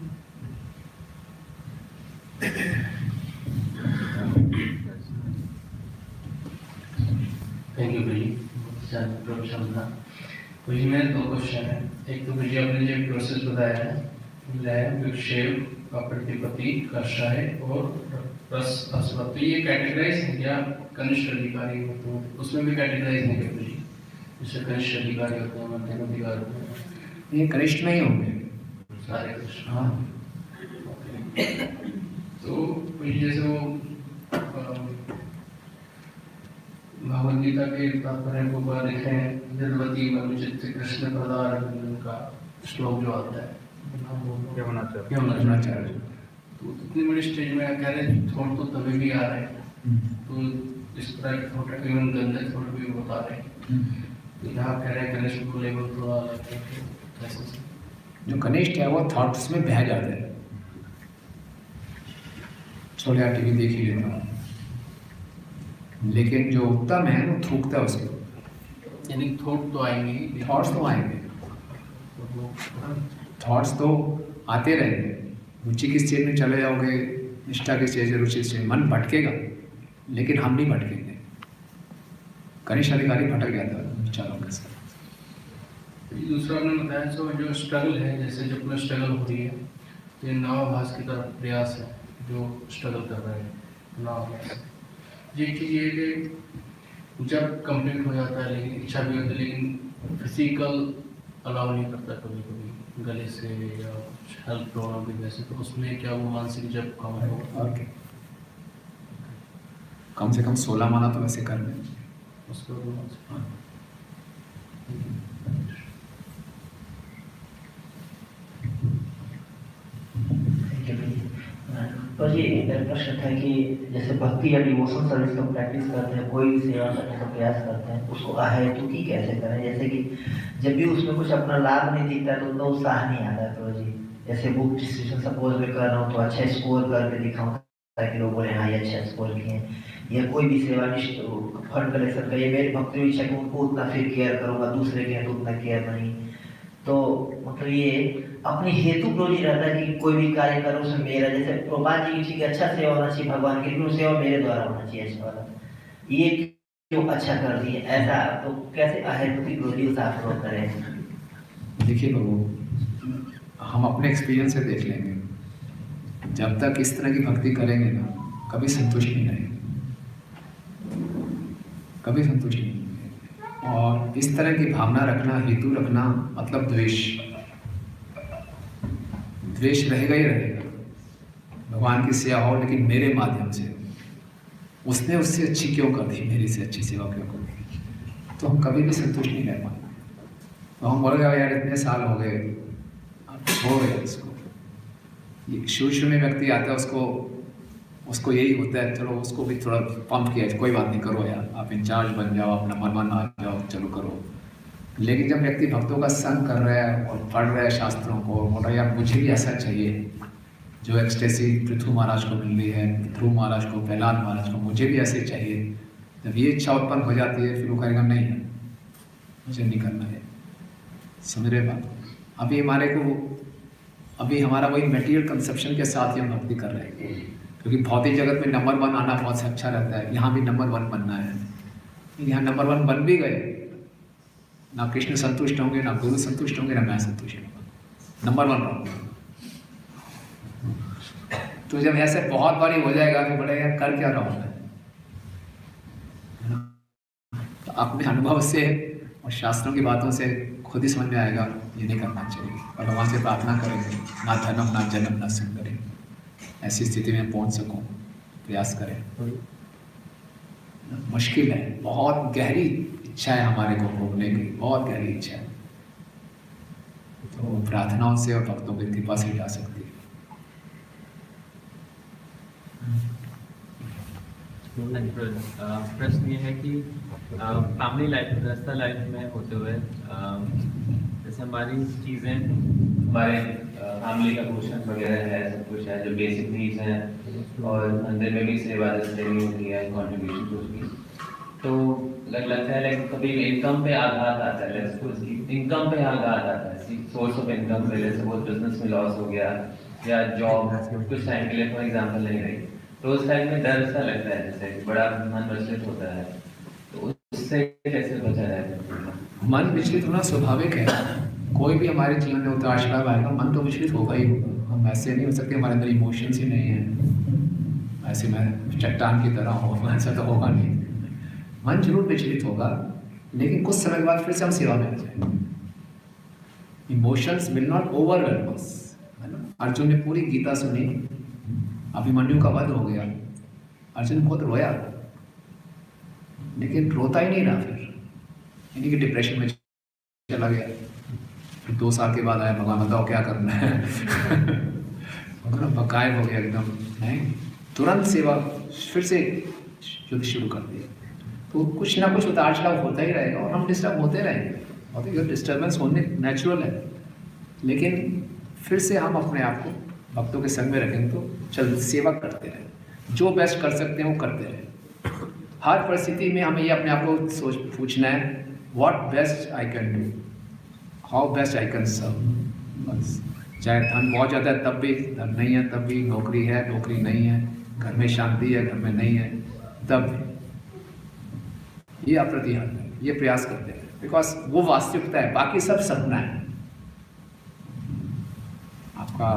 थैंक यू भाई, प्रवचन था। भाई मेरे 2 क्वेश्चन है। एक तो भाई आपने जो प्रोसेस बताया है, लय, विक्षेप, प्रतिपत्ति, कषाय और रस अस्वत, तो ये कैटेगराइज है क्या कनिष्ठ अधिकारी हो तो उसमें भी कैटेगराइज नहीं करते जी, जैसे कनिष्ठ अधिकारी होते हैं, मध्यम अधिकारी होते हैं, ये कनिष्ठ नहीं होंगे सारे कृष्ण। हाँ। तो जैसे वो भगवद गीता के तात्पर्य को लिखे हैं, निर्वती मनुचित कृष्ण प्रदार का श्लोक जो आता है, यमुनाचार्य। तो इतनी बड़ी स्टेज में कह रहे थोड़ा तो तभी भी आ रहे हैं, तो इस तरह के थोड़ा इवन गंदे थोड़ा भी बता रहे हैं, तो यहाँ कह रहे हैं कनिष्ठ को लेवल थोड़ा अलग है। जो कनिष्ठ है वो थॉट्स में बह जाते हैं, छोले टीवी देख ही लेता हूँ, लेकिन जो उत्तम है वो थूकता है उसके, यानी थॉट तो आएंगे, थॉट्स तो आएंगे, थॉट्स तो आते रहेंगे, रुचि की स्टेज में चले जाओगे, निष्ठा की स्टेज, रुचि स्टेज, मन भटकेगा, लेकिन हम नहीं भटकेंगे। कनिष्ठ अधिकारी भटक गया था विचारों के साथ। दूसरा आपने बताया जो स्ट्रगल है, जैसे जब में स्ट्रगल हो रही है, तो ये नावाभास की तरफ प्रयास है, जो स्ट्रगल कर रहे हैं नावाभास। ये चीज़ ये कि जब कंप्लीट हो जाता है, लेकिन इच्छा भी होती है, लेकिन फिजिकल अलाउ नहीं करता कभी कभी, गले से या हेल्थ प्रॉब्लम भी वैसे, तो उसमें क्या वो मानसिक जब कम होगा? और क्या, कम से कम 16 माला तो वैसे कर लें उसको तो ये मेरा प्रश्न था कि जैसे भक्ति या डिवोशन सर्विस का प्रैक्टिस करते हैं, कोई भी सेवा करने का प्रयास करते हैं, उसको अहेतुकी कैसे करें? जैसे कि जब भी उसमें कुछ अपना लाभ नहीं दिखता है तो उतना उत्साह नहीं आता है। तो जी जैसे बुक डिस्कशन सपोज में कर रहा हूँ तो अच्छा स्कोर करके दिखाऊँ, है कि लोग बोले हाँ ये अच्छा स्कोर किए हैं, या कोई भी सेवानिष्ठ फंड कलेक्शन का, ये मेरी भक्ति इच्छा कि उनको उतना फिर केयर करूँगा, दूसरे के हैं तो उतना केयर नहीं। तो मतलब ये अपनी हेतु प्रोजी रहता है कि कोई भी कार्य करो उसमें मेरा, जैसे प्रभुपाद जी की ठीक है अच्छा सेवा होना चाहिए भगवान की, लेकिन सेवा मेरे द्वारा होना चाहिए अच्छा वाला, ये क्यों अच्छा कर दिए ऐसा, तो कैसे अहेतुकी प्रोजी उसे आप लोग करें? देखिए बाबू, हम अपने एक्सपीरियंस से देख लेंगे, जब तक इस तरह की भक्ति करेंगे ना कभी संतुष्ट नहीं रहेंगे, कभी संतुष्ट नहीं रहेंगे। और इस तरह की भावना रखना, हेतु रखना मतलब द्वेष, द्वेष रहेगा ही रहेगा। भगवान की सेवा हो लेकिन मेरे माध्यम से, उसने उससे अच्छी क्यों कर दी, मेरी से अच्छी सेवा क्यों कर दी, तो हम कभी भी संतुष्ट नहीं रह पाएंगे। तो हम बोलेंगे यार इतने साल हो गए, अब हो गया इसको। ये शुरू में व्यक्ति आता है, उसको यही होता है चलो उसको भी थोड़ा पंप किया, कोई बात नहीं करो यार, आप इंचार्ज बन जाओ, अपना मन आ जाओ, चलो करो। लेकिन जब व्यक्ति भक्तों का संग कर रहा है और पढ़ रहा है शास्त्रों को, बोल रहा है यार मुझे भी ऐसा चाहिए जो एक्सटेसी पृथु महाराज को मिल रही है, ध्रुव महाराज को, प्रहलाद महाराज को, मुझे भी ऐसे चाहिए। जब ये इच्छा उत्पन्न हो जाती है फिर वो कहेगा नहीं है मुझे नहीं करना है। समझ रहे बात? अभी हमारा वही मटेरियल कंसेप्शन के साथ ही हम भक्ति कर रहे हैं, क्योंकि भौतिक जगत में नंबर 1 आना बहुत अच्छा रहता है, यहाँ भी नंबर 1 बनना है। यहाँ नंबर 1 बन भी गए, ना कृष्ण संतुष्ट होंगे, ना गुरु संतुष्ट होंगे, ना मैं संतुष्ट होंगे, नंबर 1 रहूँगा। तो जब ऐसे बहुत बारी हो जाएगा तो बोलेगा कर क्या रहा हूँ, तो अपने अनुभव से और शास्त्रों की बातों से खुद ही समझ में आएगा ये नहीं करना चाहिए। और भगवान से प्रार्थना करेंगे ना धर्म ना जन्म ना सुंदरी, ऐसी स्थिति में पहुंच सकूं, प्रयास करें। मुश्किल है, बहुत गहरी इच्छा है हमारे को भोगने की, बहुत गहरी इच्छा है, तो प्रार्थनाओं से और भक्तों की कृपा से जा सकती है। प्रश्न ये है कि फैमिली लाइफ, गृहस्थ लाइफ में होते हुए जैसे हमारी चीज़ें, हमारे फैमिली का पोषण वगैरह है, सब कुछ है जो बेसिक नीड्स हैं, और मंदिर में भी सेवा देनी होती है, कॉन्ट्रीब्यूशन उसकी, तो लगता है लाइक कभी इनकम पे आघात आता है, इनकम पे आघात आता है, सोर्स ऑफ इनकम पे, जैसे वो बिजनेस में लॉस हो गया या जॉब कुछ टाइम के लिए फॉर एग्जाम्पल नहीं रही, तो उस टाइम में डर सा लगता है, जैसे बड़ा मन विचलित होता है, तो उससे कैसे बचा जाए? मन विचलित होना स्वाभाविक है, कोई भी हमारे जीवन में उतार चढ़ाव आएगा, मन तो विचलित होगा ही होगा। हम ऐसे नहीं हो सकते हमारे अंदर इमोशंस ही नहीं है, ऐसे मैं चट्टान की तरह हूँ, ऐसा तो होगा नहीं। मन जरूर विचलित होगा, लेकिन कुछ समय के बाद फिर से हम सेवा में आ जाएंगे। इमोशंस विल नॉट ओवरवेलम अस, है ना। अर्जुन ने पूरी गीता सुनी, अभिमन्यु का वध हो गया, अर्जुन बहुत रोया, लेकिन रोता ही नहीं रहा, फिर यानी कि डिप्रेशन में चला गया। फिर 2 साल के बाद आया, भगवान बताओ क्या करना है। बकाये हो गया एकदम, नहीं तुरंत सेवा फिर से युद्ध शुरू कर दिया। तो कुछ ना कुछ उतार चढ़ाव होता ही रहेगा और हम डिस्टर्ब होते रहेंगे, और ये डिस्टर्बेंस होने नेचुरल है, लेकिन फिर से हम अपने आप को भक्तों के संग में रखेंगे तो चल सेवा करते रहें, जो बेस्ट कर सकते हैं वो करते रहें। हर परिस्थिति में हमें ये अपने आप को पूछना है, what best I can do, how best I can serve. बस, चाहे धन बहुत ज़्यादा है तब भी, धन नहीं है तब भी, नौकरी है नौकरी नहीं है, घर में शांति है घर में नहीं है तब भी, ये अप्रतिहत है, ये प्रयास करते हैं, बिकॉज वो वास्तविकता है, बाकी सब सपना है। आपका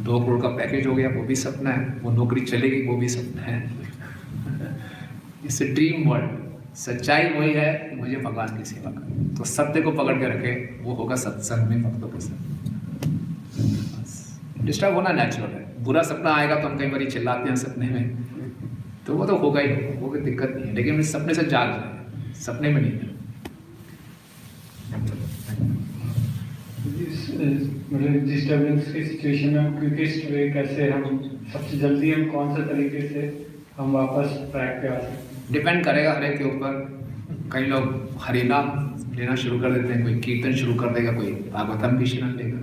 2 करोड़ का पैकेज हो गया वो भी सपना है, वो नौकरी चलेगी वो भी सपना है। It's dream world. सच्चाई वही है कि मुझे भगवान की सेवा करनी, तो सत्य को पकड़ के रखे, वो होगा सत्संग में भक्तों के साथ। डिस्टर्ब होना नेचुरल है, बुरा सपना आएगा तो हम कई बार चिल्लाते हैं सपने में, तो वो तो होगा ही होगा, वो कोई दिक्कत नहीं है, लेकिन इस सपने से जाग जाए, सपने में नहीं है। मतलब डिस्टर्बेंस की सिचुएशन में क्विकेस्ट वे कैसे हम सबसे जल्दी हम कौन से तरीके से हम वापस ट्रैक पे आ सकते हैं? डिपेंड करेगा हर एक के ऊपर। कई लोग हरिनाम लेना शुरू कर देते हैं, कोई कीर्तन शुरू कर देगा, कोई भागवतम की शरण लेगा।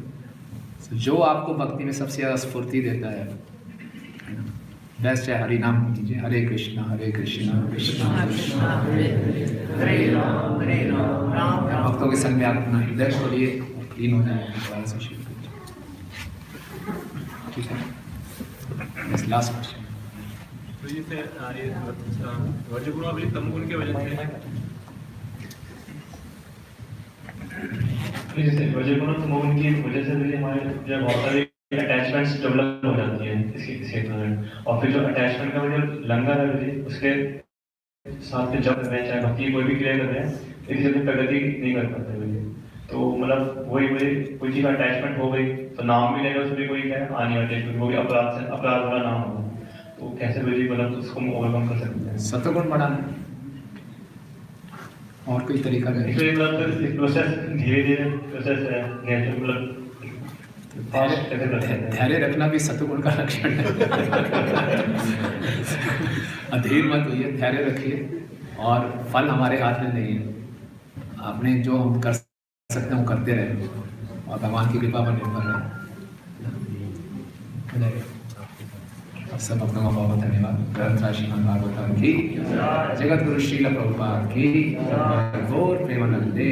जो आपको भक्ति में सबसे ज़्यादा स्फूर्ति देता है, बेस्ट है हरि नाम कीजिए, हरे कृष्णा कृष्णा कृष्णा हरे राम राम राम। भक्तों के संग में आप अपना हृदय खोलिए और क्लीन हो जाए दोबारा से शुरू कीजिए। ठीक है, लास्ट क्वेश्चन। तो ये से रजोगुण और तमगुण की वजह से जैसे रजोगुण और तमोगुण की वजह से भी हमारे जो बहुत सारी अटैचमेंट्स डेवलप हो जाती है इसके और फिर जो अटैचमेंट का जो लंगर है उसके साथ में जब कर रहे हैं, चाहे भक्ति कोई भी क्रिया कर रहे हैं, इससे अपनी प्रगति नहीं कर पाते भैया। तो मतलब वही कोई चीज़ अटैचमेंट हो गई तो नाम भी लेगा उसमें कोई क्या आनी अटैचमेंट वो भी अपराध वाला नाम होगा, तो कैसे भैया मतलब उसको हम ओवरकम कर सकते हैं? सत्वगुण बढ़ाना और कोई तरीका नहीं। प्रोसेस धीरे धीरे प्रोसेस है, मतलब फास्ट कैसे कर सकते हैं? धैर्य रखना भी सत्वगुण का लक्षण है। अधीर मत होइए, धैर्य रखिए और फल हमारे हाथ में नहीं है। आपने जो हम कर सकते हैं वो करते रहे और भगवान की कृपा पर निर्भर रहे। सब भक्तों का बहुत धन्यवाद। ग्रंथ श्रीमद् भागवतम की, जगत गुरु श्रील प्रभुपाद की, गौर प्रेमानंदे।